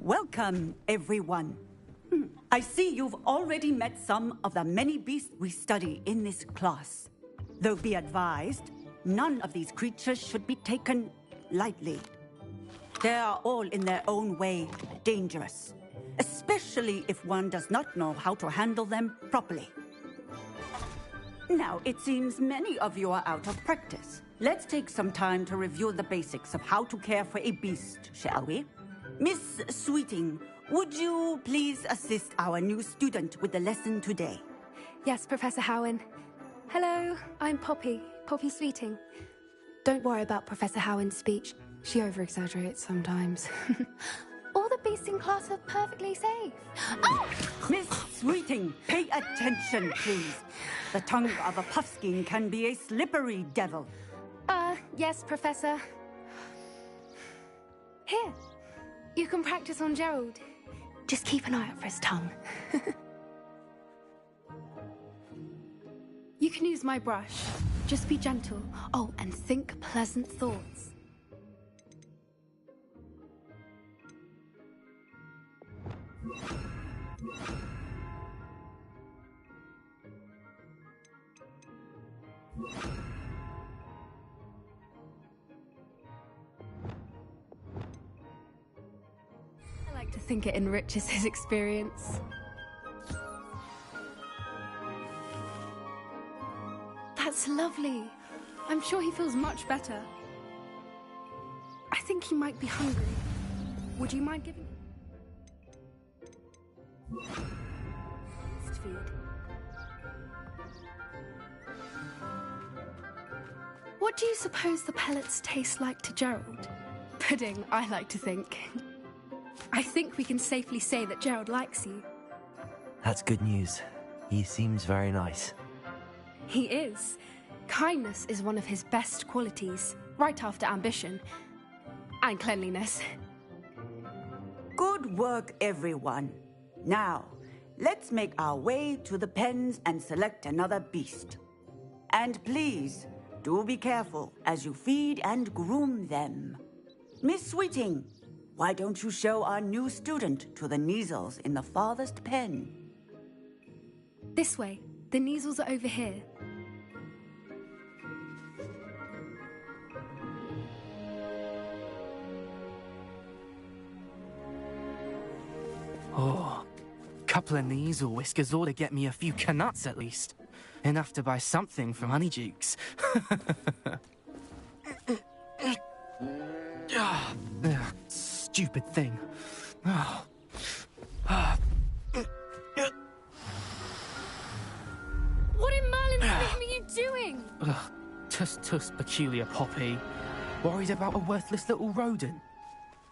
Welcome, everyone. I see you've already met some of the many beasts we study in this class. Though be advised, none of these creatures should be taken lightly. They are all in their own way dangerous, especially if one does not know how to handle them properly. Now, it seems many of you are out of practice. Let's take some time to review the basics of how to care for a beast, shall we? Miss Sweeting, would you please assist our new student with the lesson today? Yes, Professor Howen. Hello, I'm Poppy Sweeting. Don't worry about Professor Howard's speech. She over-exaggerates sometimes. All the beasts in class are perfectly safe. Oh! Miss Sweeting, pay attention, please. The tongue of a puffskein can be a slippery devil. Yes, Professor. Here, you can practice on Gerald. Just keep an eye out for his tongue. You can use my brush. Just be gentle. Oh, and think pleasant thoughts. I like to think it enriches his experience. That's lovely. I'm sure he feels much better. I think he might be hungry. Would you mind giving him feed? What do you suppose the pellets taste like to Gerald? Pudding, I like to think. I think we can safely say that Gerald likes you. That's good news. He seems very nice. He is. Kindness is one of his best qualities, right after ambition. And cleanliness. Good work, everyone. Now, let's make our way to the pens and select another beast. And please, do be careful as you feed and groom them. Miss Sweeting, why don't you show our new student to the Kneazles in the farthest pen? This way. The Kneazles are over here. Oh, couple of Kneazle whiskers ought to get me a few canuts at least. Enough to buy something from Honeydukes. Stupid thing. What in Merlin's name are you doing? Tuss, peculiar Poppy. Worried about a worthless little rodent.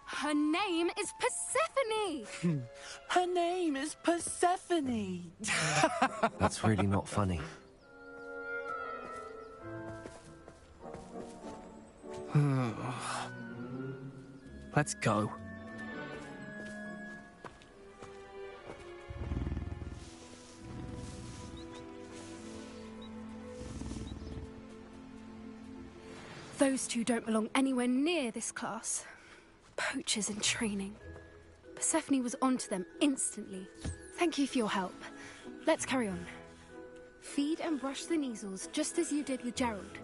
Her name is Persephone! Her name is Persephone! That's really not funny. Let's go. Those two don't belong anywhere near this class. Poachers in training. Persephone was onto them instantly. Thank you for your help. Let's carry on. Feed and brush the Kneazles just as you did with Gerald.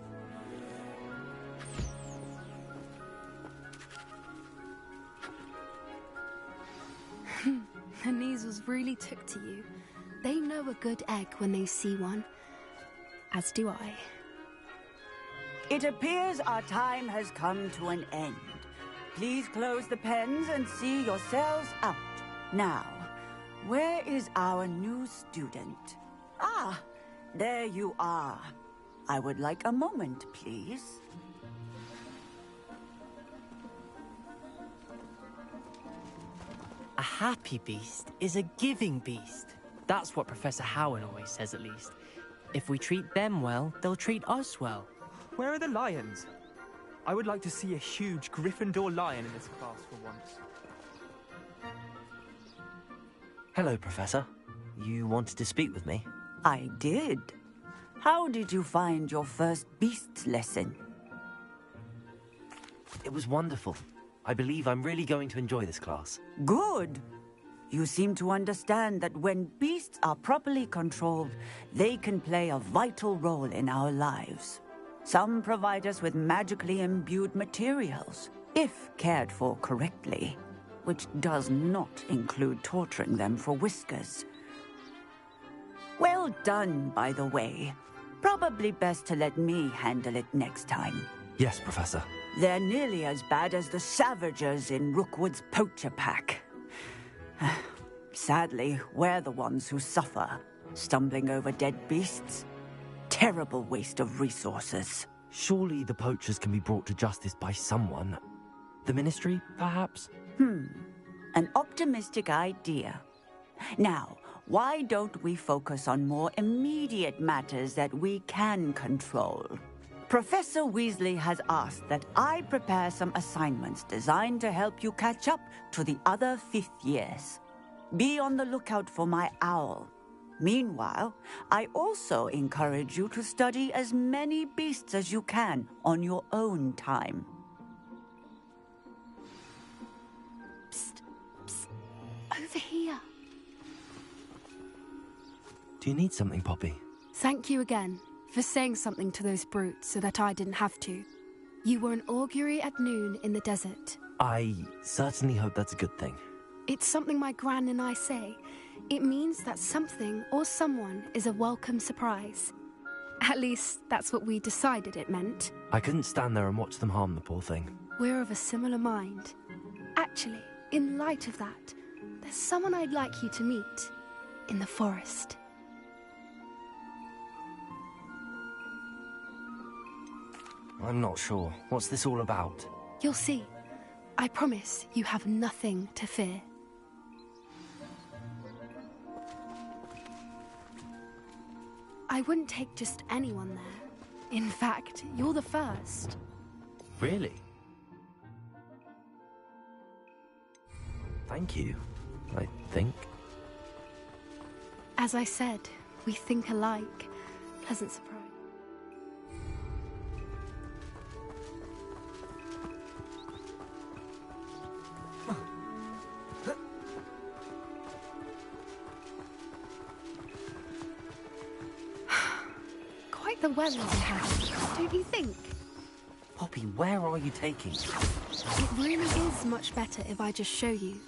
The Kneazles really took to you. They know a good egg when they see one. As do I. It appears our time has come to an end. Please close the pens and see yourselves out. Now, where is our new student? Ah, there you are. I would like a moment, please. A happy beast is a giving beast. That's what Professor Howard always says, at least. If we treat them well, they'll treat us well. Where are the lions? I would like to see a huge Gryffindor lion in this class for once. Hello, Professor. You wanted to speak with me? I did. How did you find your first beasts lesson? It was wonderful. I believe I'm really going to enjoy this class. Good. You seem to understand that when beasts are properly controlled, they can play a vital role in our lives. Some provide us with magically imbued materials, if cared for correctly, which does not include torturing them for whiskers. Well done, by the way. Probably best to let me handle it next time. Yes, Professor. They're nearly as bad as the Savagers in Rookwood's poacher pack. Sadly, we're the ones who suffer, stumbling over dead beasts. Terrible waste of resources. Surely the poachers can be brought to justice by someone. The Ministry, perhaps? An optimistic idea. Now, why don't we focus on more immediate matters that we can control? Professor Weasley has asked that I prepare some assignments designed to help you catch up to the other fifth years. Be on the lookout for my owl. Meanwhile, I also encourage you to study as many beasts as you can on your own time. Psst, psst. Over here. Do you need something, Poppy? Thank you again for saying something to those brutes so that I didn't have to. You were an augury at noon in the desert. I certainly hope that's a good thing. It's something my gran and I say. It means that something or someone is a welcome surprise. At least, that's what we decided it meant. I couldn't stand there and watch them harm the poor thing. We're of a similar mind. Actually, in light of that, there's someone I'd like you to meet in the forest. I'm not sure. What's this all about? You'll see. I promise you have nothing to fear. I wouldn't take just anyone there. In fact, you're the first. Really? Thank you, I think. As I said, we think alike. Pleasant surprise. Quite the weather we have, don't you think? Poppy, where are you taking me? It really is much better if I just show you.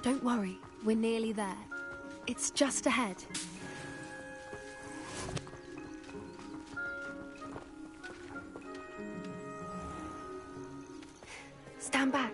Don't worry, we're nearly there. It's just ahead. Stand back.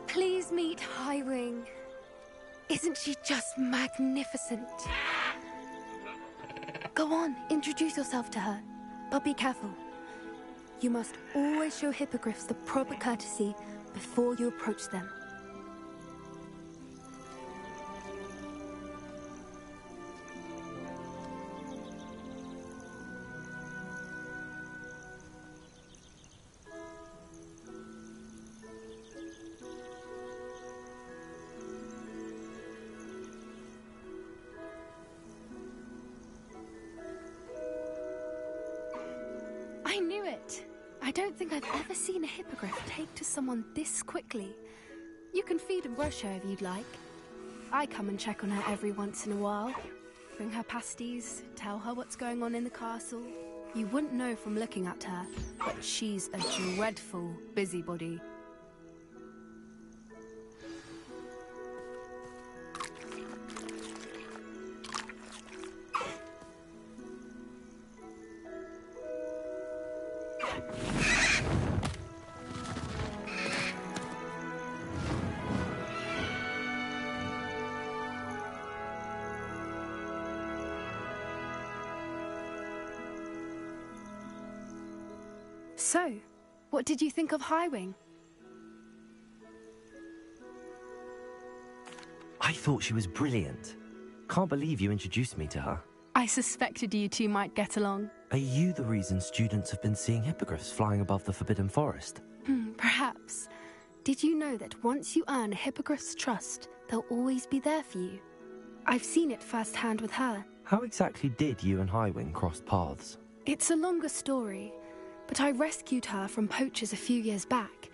Please meet Highwing. Isn't she just magnificent? Go on, introduce yourself to her. But be careful. You must always show hippogriffs the proper courtesy before you approach them. I knew it! I don't think I've ever seen a hippogriff take to someone this quickly. You can feed and brush her if you'd like. I come and check on her every once in a while. Bring her pasties, tell her what's going on in the castle. You wouldn't know from looking at her, but she's a dreadful busybody. So, what did you think of Highwing? I thought she was brilliant. Can't believe you introduced me to her. I suspected you two might get along. Are you the reason students have been seeing hippogriffs flying above the Forbidden Forest? Perhaps. Did you know that once you earn a hippogriff's trust, they'll always be there for you? I've seen it firsthand with her. How exactly did you and Highwing cross paths? It's a longer story, but I rescued her from poachers a few years back.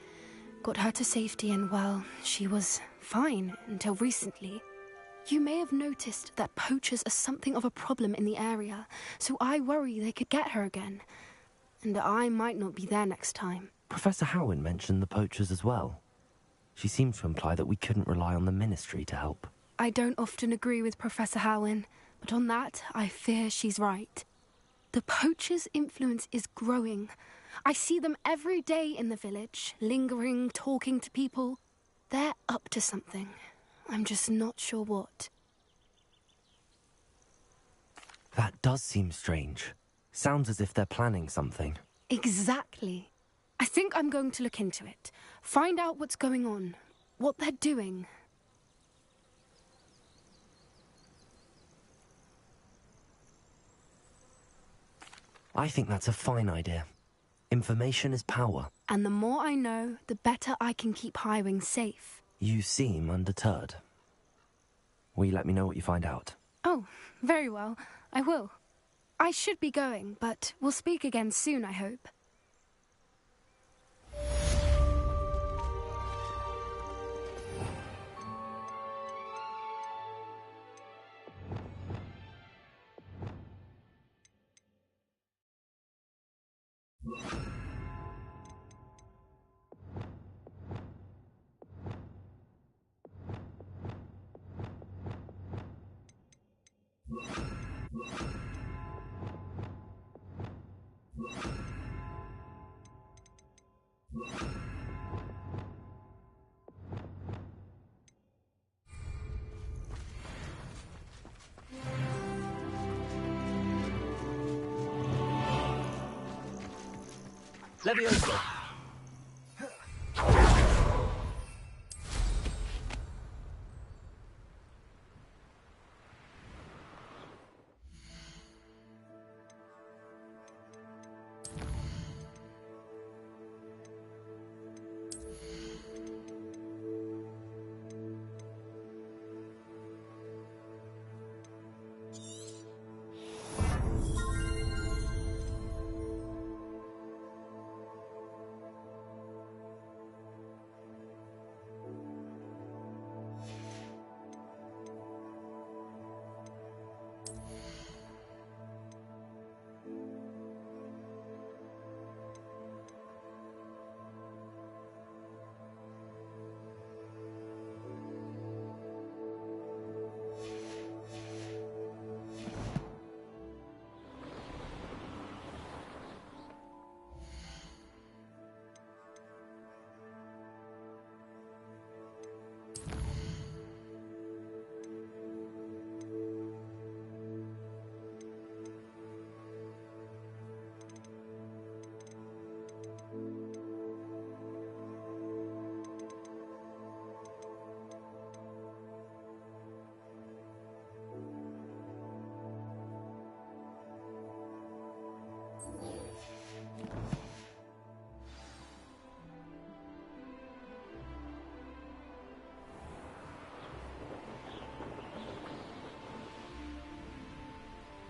Got her to safety and, well, she was fine until recently. You may have noticed that poachers are something of a problem in the area, so I worry they could get her again. And I might not be there next time. Professor Howin mentioned the poachers as well. She seemed to imply that we couldn't rely on the Ministry to help. I don't often agree with Professor Howin, but on that, I fear she's right. The poachers' influence is growing. I see them every day in the village, lingering, talking to people. They're up to something. I'm just not sure what. That does seem strange. Sounds as if they're planning something. Exactly. I think I'm going to look into it. Find out what's going on. What they're doing. I think that's a fine idea. Information is power. And the more I know, the better I can keep Highwing safe. You seem undeterred. Will you let me know what you find out? Oh, very well. I will. I should be going, but we'll speak again soon, I hope. Levioso.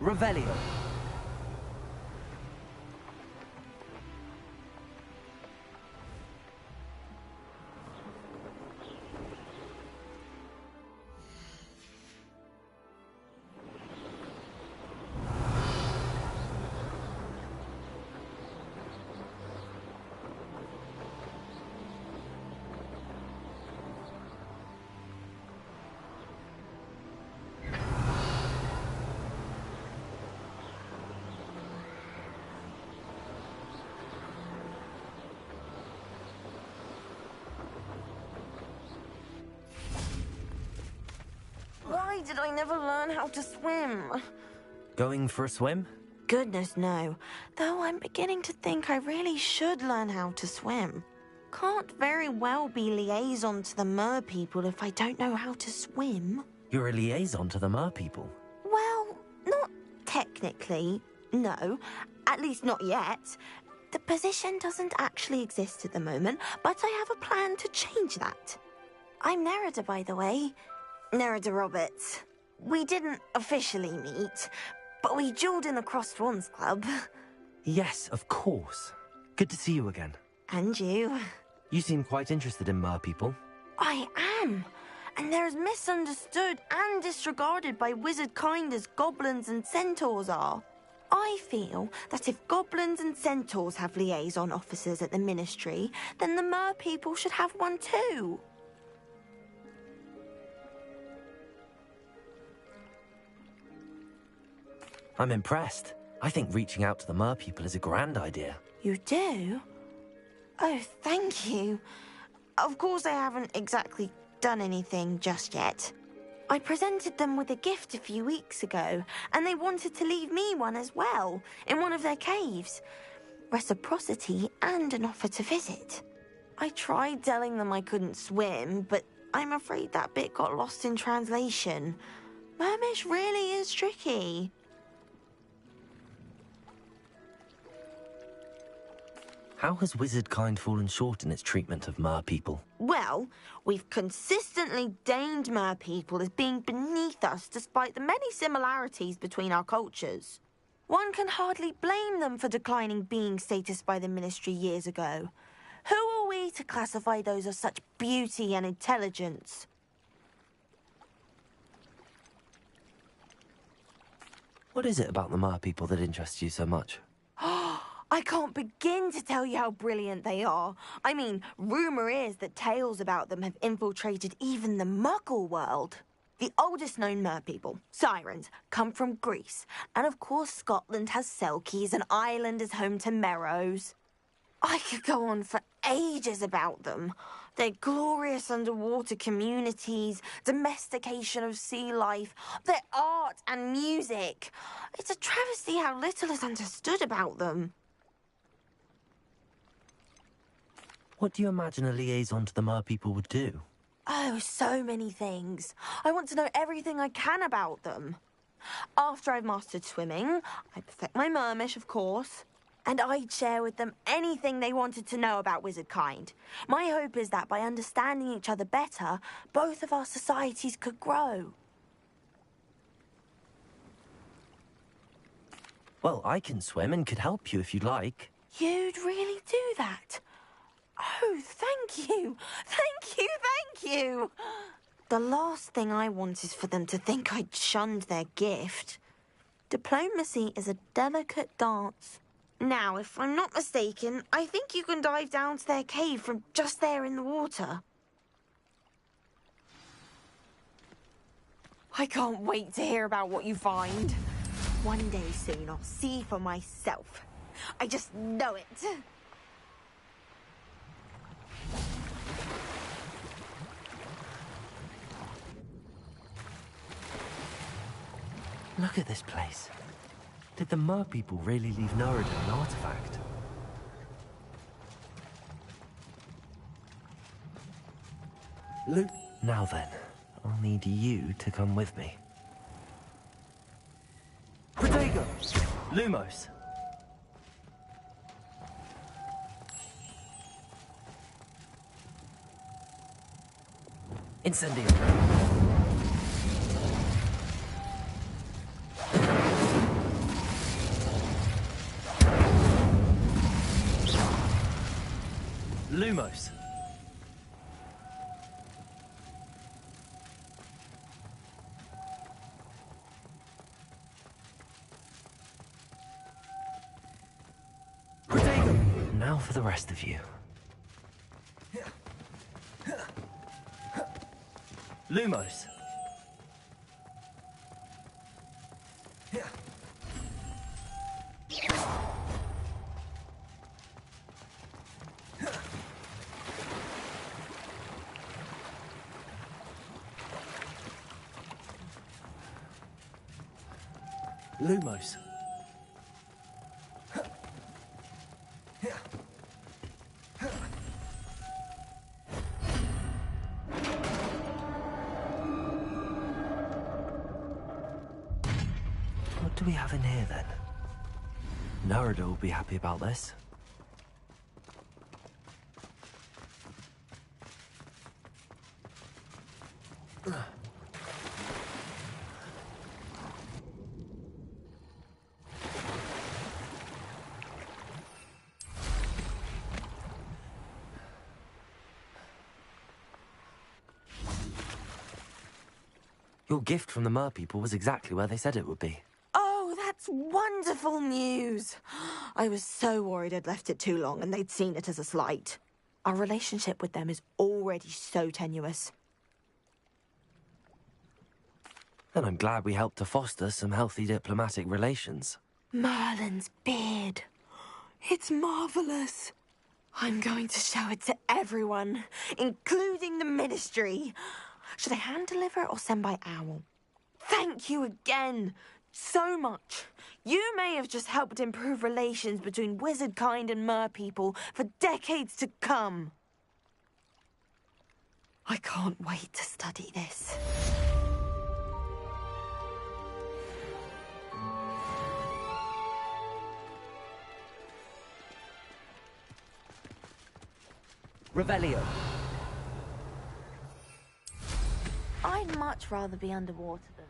Revelio. Why did I never learn how to swim? Going for a swim? Goodness, no. Though I'm beginning to think I really should learn how to swim. Can't very well be liaison to the mer people if I don't know how to swim. You're a liaison to the mer people. Well, not technically, no. At least not yet. The position doesn't actually exist at the moment, but I have a plan to change that. I'm Nerida, by the way. Nerida Roberts. We didn't officially meet, but we duelled in the Crossed Swans Club. Yes, of course. Good to see you again. And you. You seem quite interested in mer people. I am. And they're as misunderstood and disregarded by wizard kind as goblins and centaurs are. I feel that if goblins and centaurs have liaison officers at the Ministry, then the mer people should have one too. I'm impressed. I think reaching out to the mer people is a grand idea. You do? Oh, thank you. Of course I haven't exactly done anything just yet. I presented them with a gift a few weeks ago, and they wanted to leave me one as well, in one of their caves. Reciprocity and an offer to visit. I tried telling them I couldn't swim, but I'm afraid that bit got lost in translation. Mermish really is tricky. How has wizardkind fallen short in its treatment of mer people? Well, we've consistently deemed mer people as being beneath us despite the many similarities between our cultures. One can hardly blame them for declining being status by the Ministry years ago. Who are we to classify those of such beauty and intelligence? What is it about the mer people that interests you so much? I can't begin to tell you how brilliant they are. I mean, rumour is that tales about them have infiltrated even the Muggle world. The oldest known mer people, sirens, come from Greece. And of course Scotland has Selkies and Ireland is home to Merrows. I could go on for ages about them. Their glorious underwater communities, domestication of sea life, their art and music. It's a travesty how little is understood about them. What do you imagine a liaison to the mer people would do? Oh, so many things. I want to know everything I can about them. After I've mastered swimming, I perfect my mermish, of course, and I'd share with them anything they wanted to know about wizardkind. My hope is that by understanding each other better, both of our societies could grow. Well, I can swim and could help you if you'd like. You'd really do that? Oh, thank you. Thank you, thank you. The last thing I want is for them to think I'd shunned their gift. Diplomacy is a delicate dance. Now, if I'm not mistaken, I think you can dive down to their cave from just there in the water. I can't wait to hear about what you find. One day soon, I'll see for myself. I just know it. Look at this place. Did the mer people really leave Nuriden an artifact? Now then, I'll need you to come with me. Protego! Lumos! Incendio! Lumos. Protego! Now for the rest of you. Lumos. Lumos. What do we have in here, then? Narada will be happy about this. Your gift from the mer people was exactly where they said it would be. Oh, that's wonderful news. I was so worried I'd left it too long and they'd seen it as a slight. Our relationship with them is already so tenuous. And I'm glad we helped to foster some healthy diplomatic relations. Merlin's beard. It's marvelous. I'm going to show it to everyone, including the Ministry. Should I hand deliver or send by owl? Thank you again so much. You may have just helped improve relations between wizard kind and mer people for decades to come. I can't wait to study this. Revelio. I'd much rather be underwater than...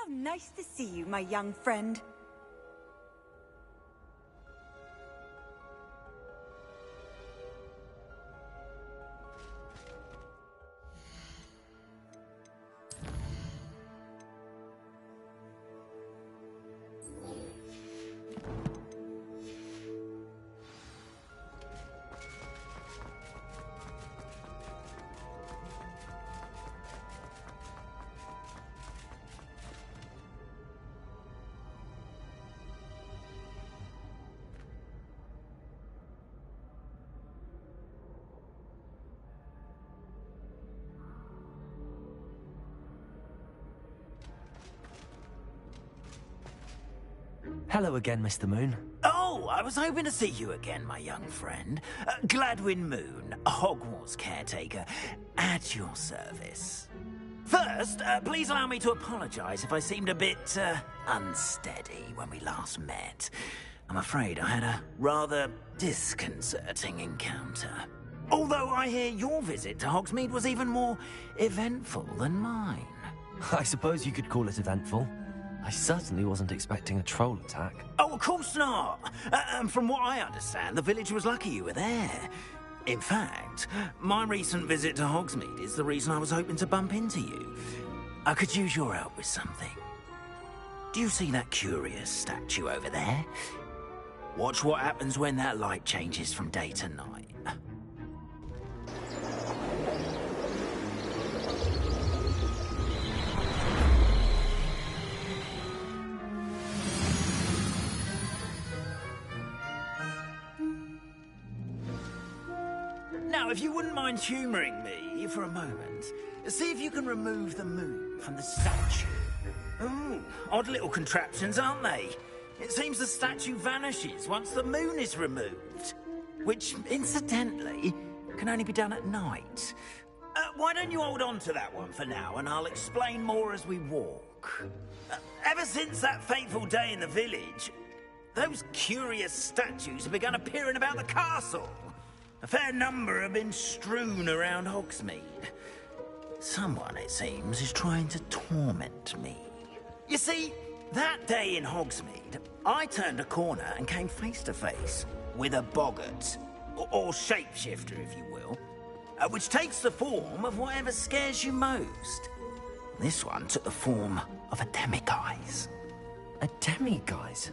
How nice to see you, my young friend. Hello again, Mr. Moon. Oh, I was hoping to see you again, my young friend. Gladwin Moon, Hogwarts caretaker, at your service. First, please allow me to apologise if I seemed a bit, unsteady when we last met. I'm afraid I had a rather disconcerting encounter. Although I hear your visit to Hogsmeade was even more eventful than mine. I suppose you could call it eventful. I certainly wasn't expecting a troll attack. Oh, of course not. And from what I understand, the village was lucky you were there. In fact, my recent visit to Hogsmeade is the reason I was hoping to bump into you. I could use your help with something. Do you see that curious statue over there? Watch what happens when that light changes from day to night. Now, if you wouldn't mind humouring me for a moment, see if you can remove the moon from the statue. Ooh, odd little contraptions, aren't they? It seems the statue vanishes once the moon is removed. Which, incidentally, can only be done at night. Why don't you hold on to that one for now, and I'll explain more as we walk. Ever since that fateful day in the village, those curious statues have begun appearing about the castle. A fair number have been strewn around Hogsmeade. Someone, it seems, is trying to torment me. You see, that day in Hogsmeade, I turned a corner and came face to face with a boggart, or shapeshifter, if you will, which takes the form of whatever scares you most. This one took the form of a demiguise. A demiguise?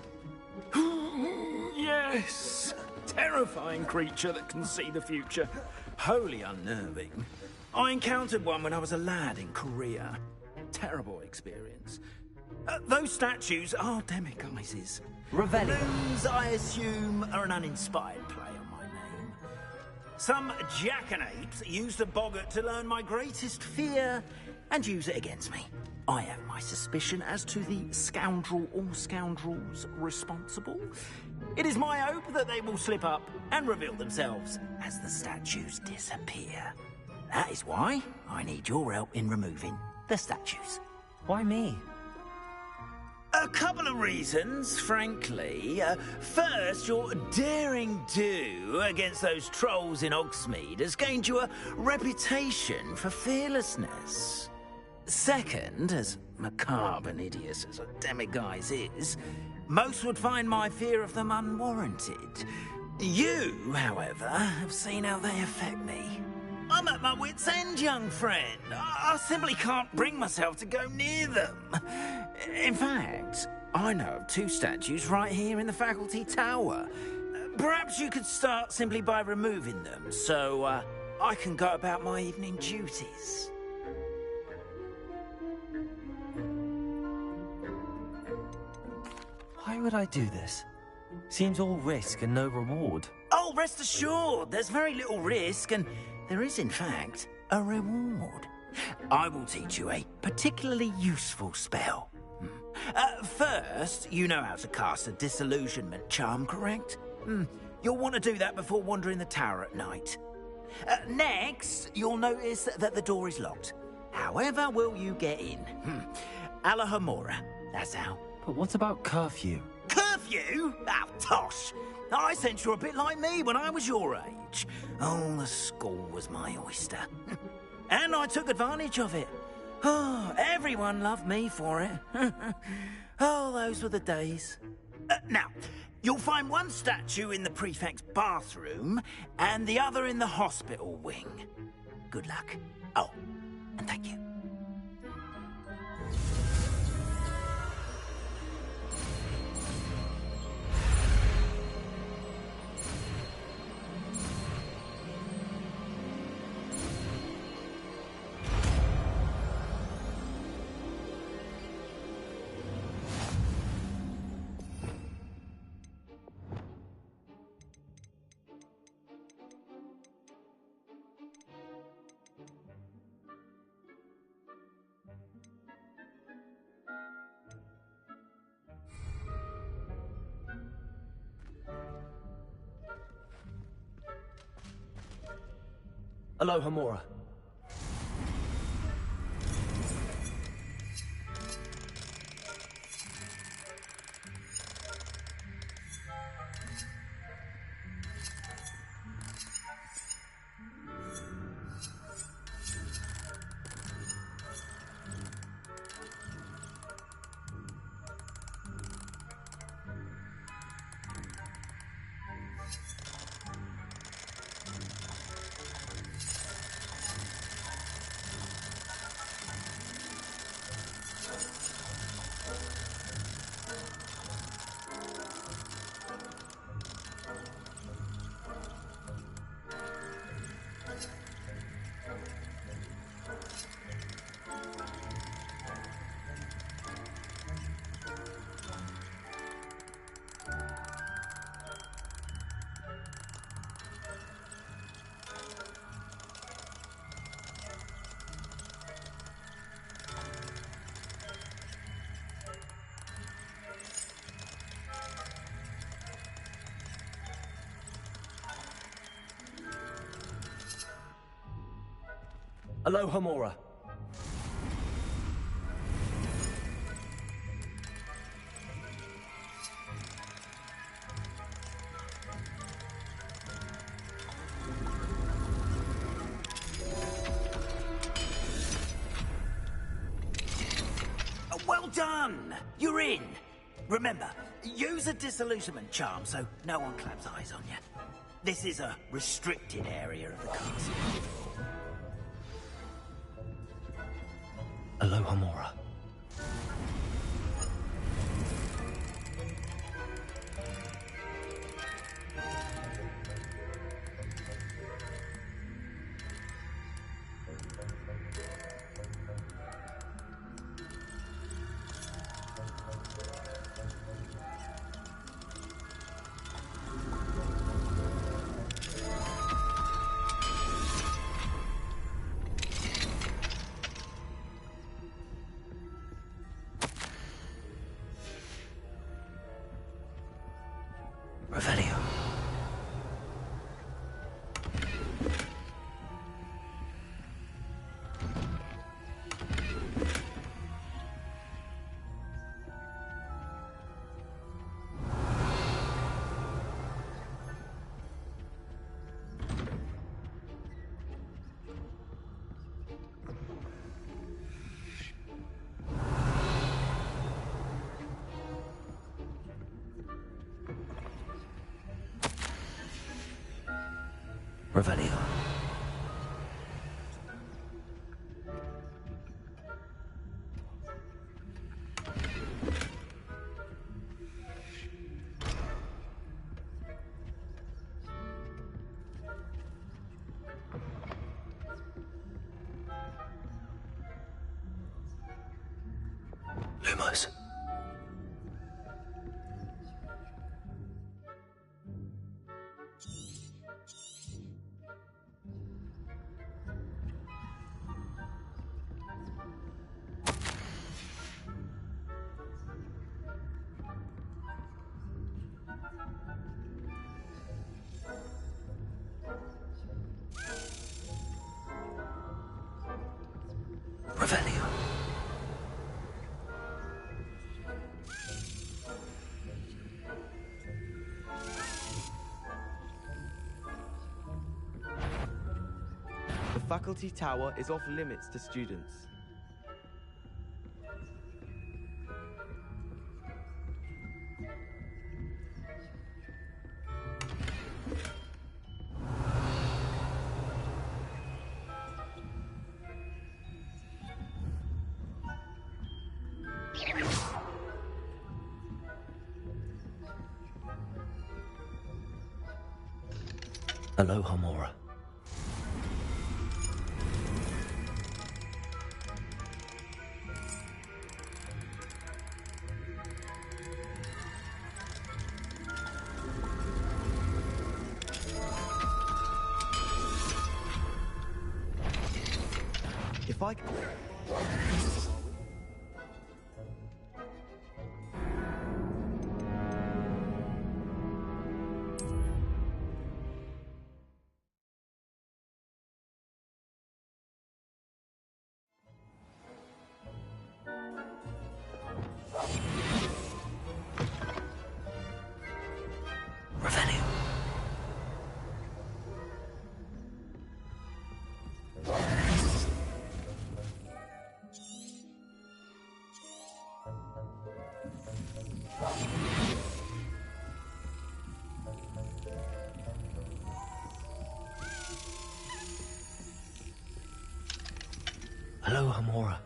Yes, terrifying creature that can see the future. Wholly unnerving. I encountered one when I was a lad in Korea. Terrible experience. Those statues are demiguises. Revelio. Balloons, I assume, are an uninspired play on my name. Some jackanapes used a boggart to learn my greatest fear and use it against me. I have my suspicion as to the scoundrel or scoundrels responsible. It is my hope that they will slip up and reveal themselves as the statues disappear. That is why I need your help in removing the statues. Why me? A couple of reasons, frankly. First, your daring do against those trolls in Hogsmeade has gained you a reputation for fearlessness. Second, as macabre and hideous as a demiguise is, most would find my fear of them unwarranted. You, however, have seen how they affect me. I'm at my wit's end, young friend. I simply can't bring myself to go near them. In fact, I know of 2 statues right here in the faculty tower. Perhaps you could start simply by removing them, so I can go about my evening duties. Why would I do this? Seems all risk and no reward. Oh, rest assured, there's very little risk, and there is, in fact, a reward. I will teach you a particularly useful spell. First, you know how to cast a disillusionment charm, correct? You'll want to do that before wandering the tower at night. Next, you'll notice that the door is locked. However will you get in? Alahomora, that's how. But what about curfew? Curfew? Oh, tosh. I sense you're a bit like me when I was your age. Oh, the school was my oyster. And I took advantage of it. Oh, everyone loved me for it. Oh, those were the days. Now, you'll find one statue in the prefect's bathroom and the other in the hospital wing. Good luck. Oh, and thank you. Alohomora. Alohomora. Well done! You're in. Remember, use a disillusionment charm so no one claps eyes on you. This is a restricted area of the castle. Alohomora. Revelio. Lumos. Revelio. The faculty tower is off limits to students. Aloha Mora. If I... Revelio. Aloha Mora.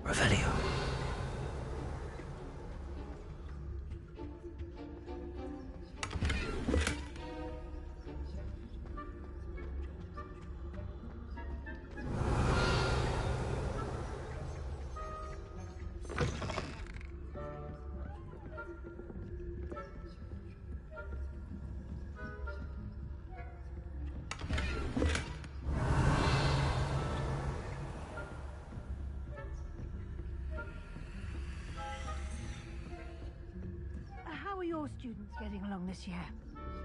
Revelio. How are your students getting along this year?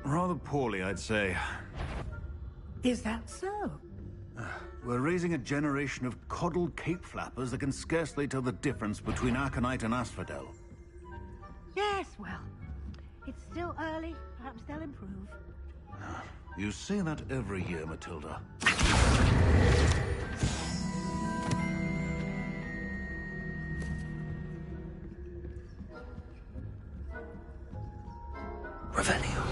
Rather poorly, I'd say. Is that so? We're raising a generation of coddled cape flappers that can scarcely tell the difference between aconite and asphodel. Yes, well, it's still early. Perhaps they'll improve. You say that every year, Matilda. Revelio.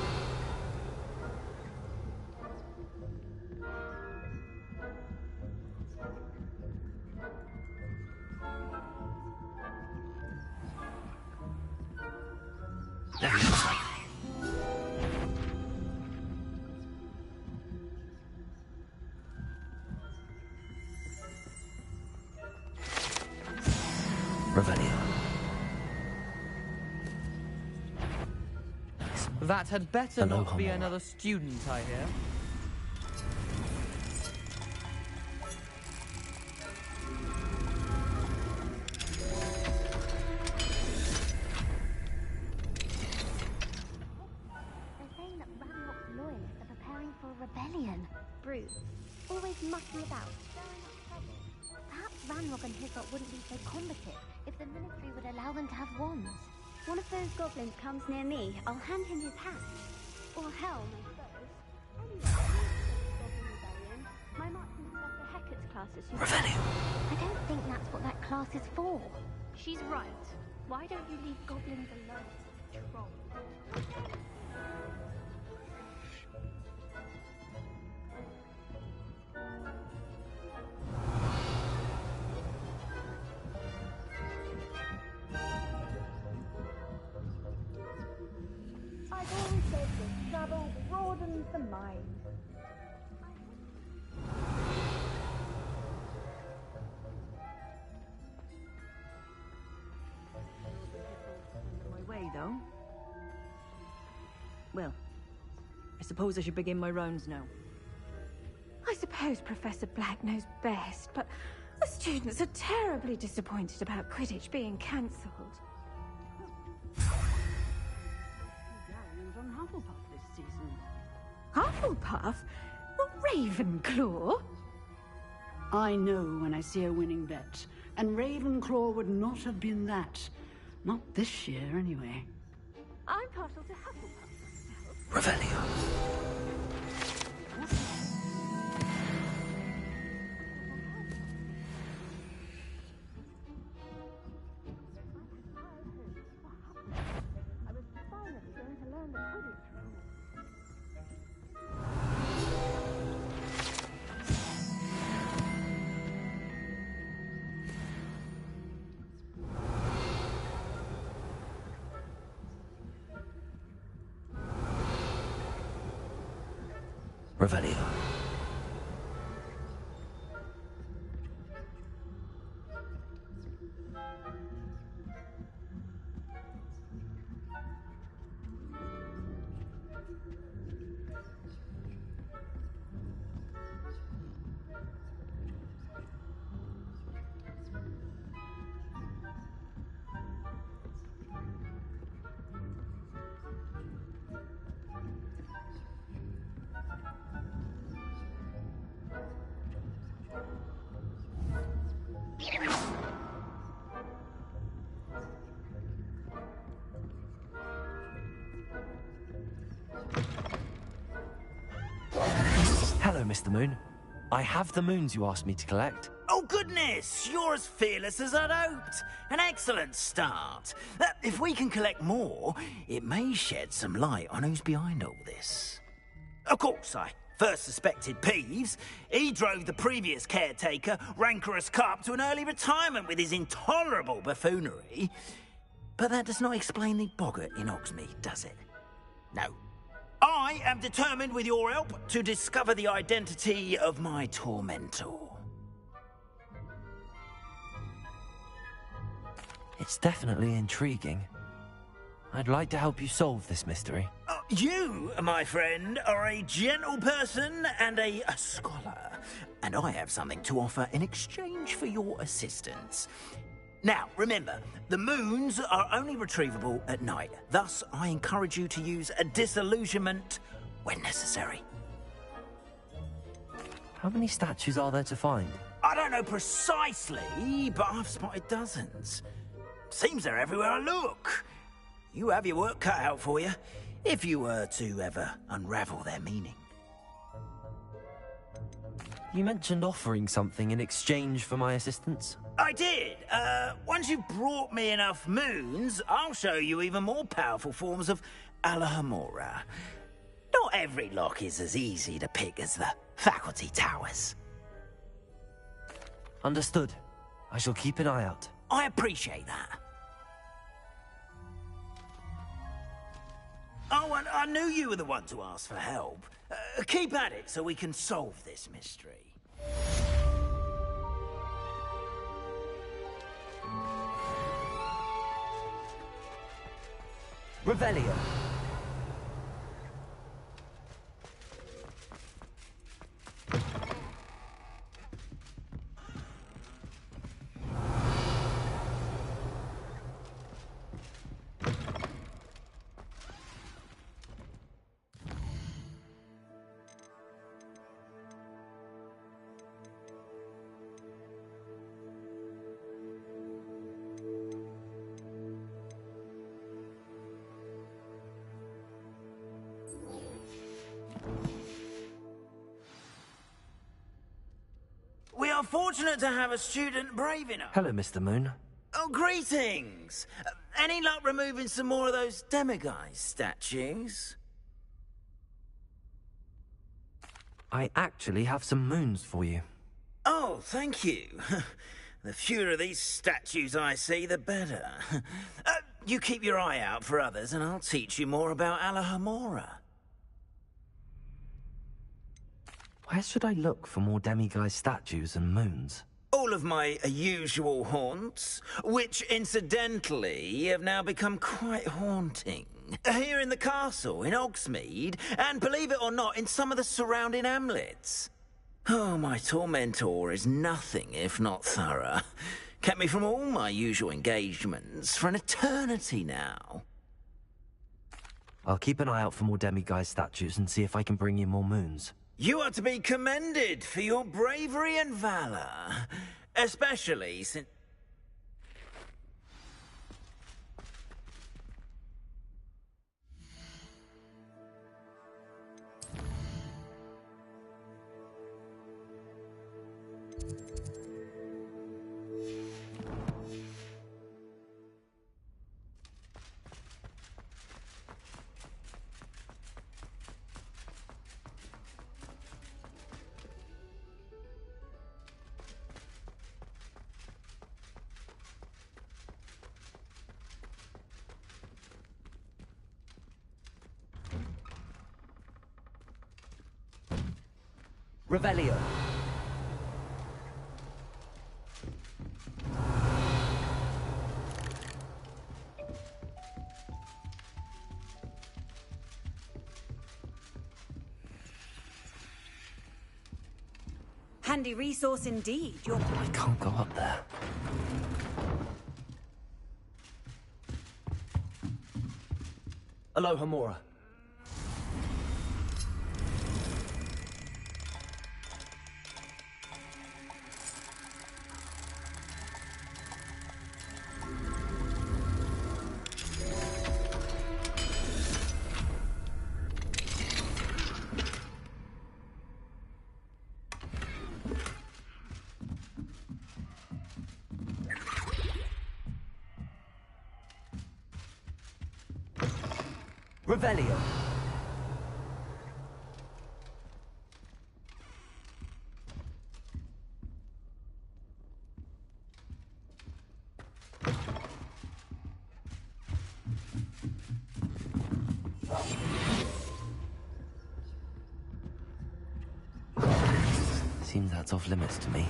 Revelio. That had better Aloha not be Mora. another student, I hear. They're saying that Ranrock's loyalists are preparing for a rebellion. Brutes, always mucking about, stirring up trouble. Perhaps Ranrock and his but wouldn't be so combative if the military would allow them to have wands. One of those goblins comes near me, I'll hand him his hat. Or helm, I suppose. Anyway, my Marching Professor Hecat's class is I don't think that's what that class is for. She's right. Why don't you leave goblins alone? Troll. I've always said that travel broadens the mind. My way, though. Well, I suppose I should begin my rounds now. I suppose Professor Black knows best, but the students are terribly disappointed about Quidditch being cancelled. Games on Hufflepuff this season. Hufflepuff? Well, Ravenclaw? I know when I see a winning bet, and Ravenclaw would not have been that. Not this year, anyway. I'm partial to Hufflepuff. Revelio. I was finally going to learn the Quidditch rules. Revelio. Hello, Mr. Moon. I have the moons you asked me to collect. Oh, goodness! You're as fearless as I'd hoped. An excellent start. If we can collect more, it may shed some light on who's behind all this. Of course, I first suspected Peeves. He drove the previous caretaker, Rancorous Carp, to an early retirement with his intolerable buffoonery. But that does not explain the boggart in Hogsmeade, does it? No. I am determined, with your help, to discover the identity of my tormentor. It's definitely intriguing. I'd like to help you solve this mystery. You, my friend, are a gentle person and a scholar, and I have something to offer in exchange for your assistance. Now, remember, the moons are only retrievable at night. Thus, I encourage you to use a disillusionment when necessary. How many statues are there to find? I don't know precisely, but I've spotted dozens. Seems they're everywhere I look. You have your work cut out for you, if you were to ever unravel their meaning. You mentioned offering something in exchange for my assistance. I did. Once you've brought me enough moons, I'll show you even more powerful forms of Alohomora. Not every lock is as easy to pick as the faculty towers. Understood. I shall keep an eye out. I appreciate that. Oh, and I knew you were the one to ask for help. Keep at it so we can solve this mystery. Revelio. fortunate to have a student brave enough. Hello, Mr. Moon. Oh, greetings! Any luck removing some more of those demiguise statues? I actually have some moons for you. Oh, thank you. The fewer of these statues I see, the better. You keep your eye out for others, and I'll teach you more about Alohomora. Where should I look for more demiguise statues and moons? All of my usual haunts, which incidentally have now become quite haunting. Here in the castle, in Hogsmeade, and believe it or not, in some of the surrounding hamlets. Oh, my tormentor is nothing if not thorough. Kept me from all my usual engagements for an eternity now. I'll keep an eye out for more demiguise statues and see if I can bring you more moons. You are to be commended for your bravery and valor, especially since... Revelio. Handy resource indeed. I can't go up there. Alohomora. Revelio. Seems that's off limits to me.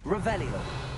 Revelio.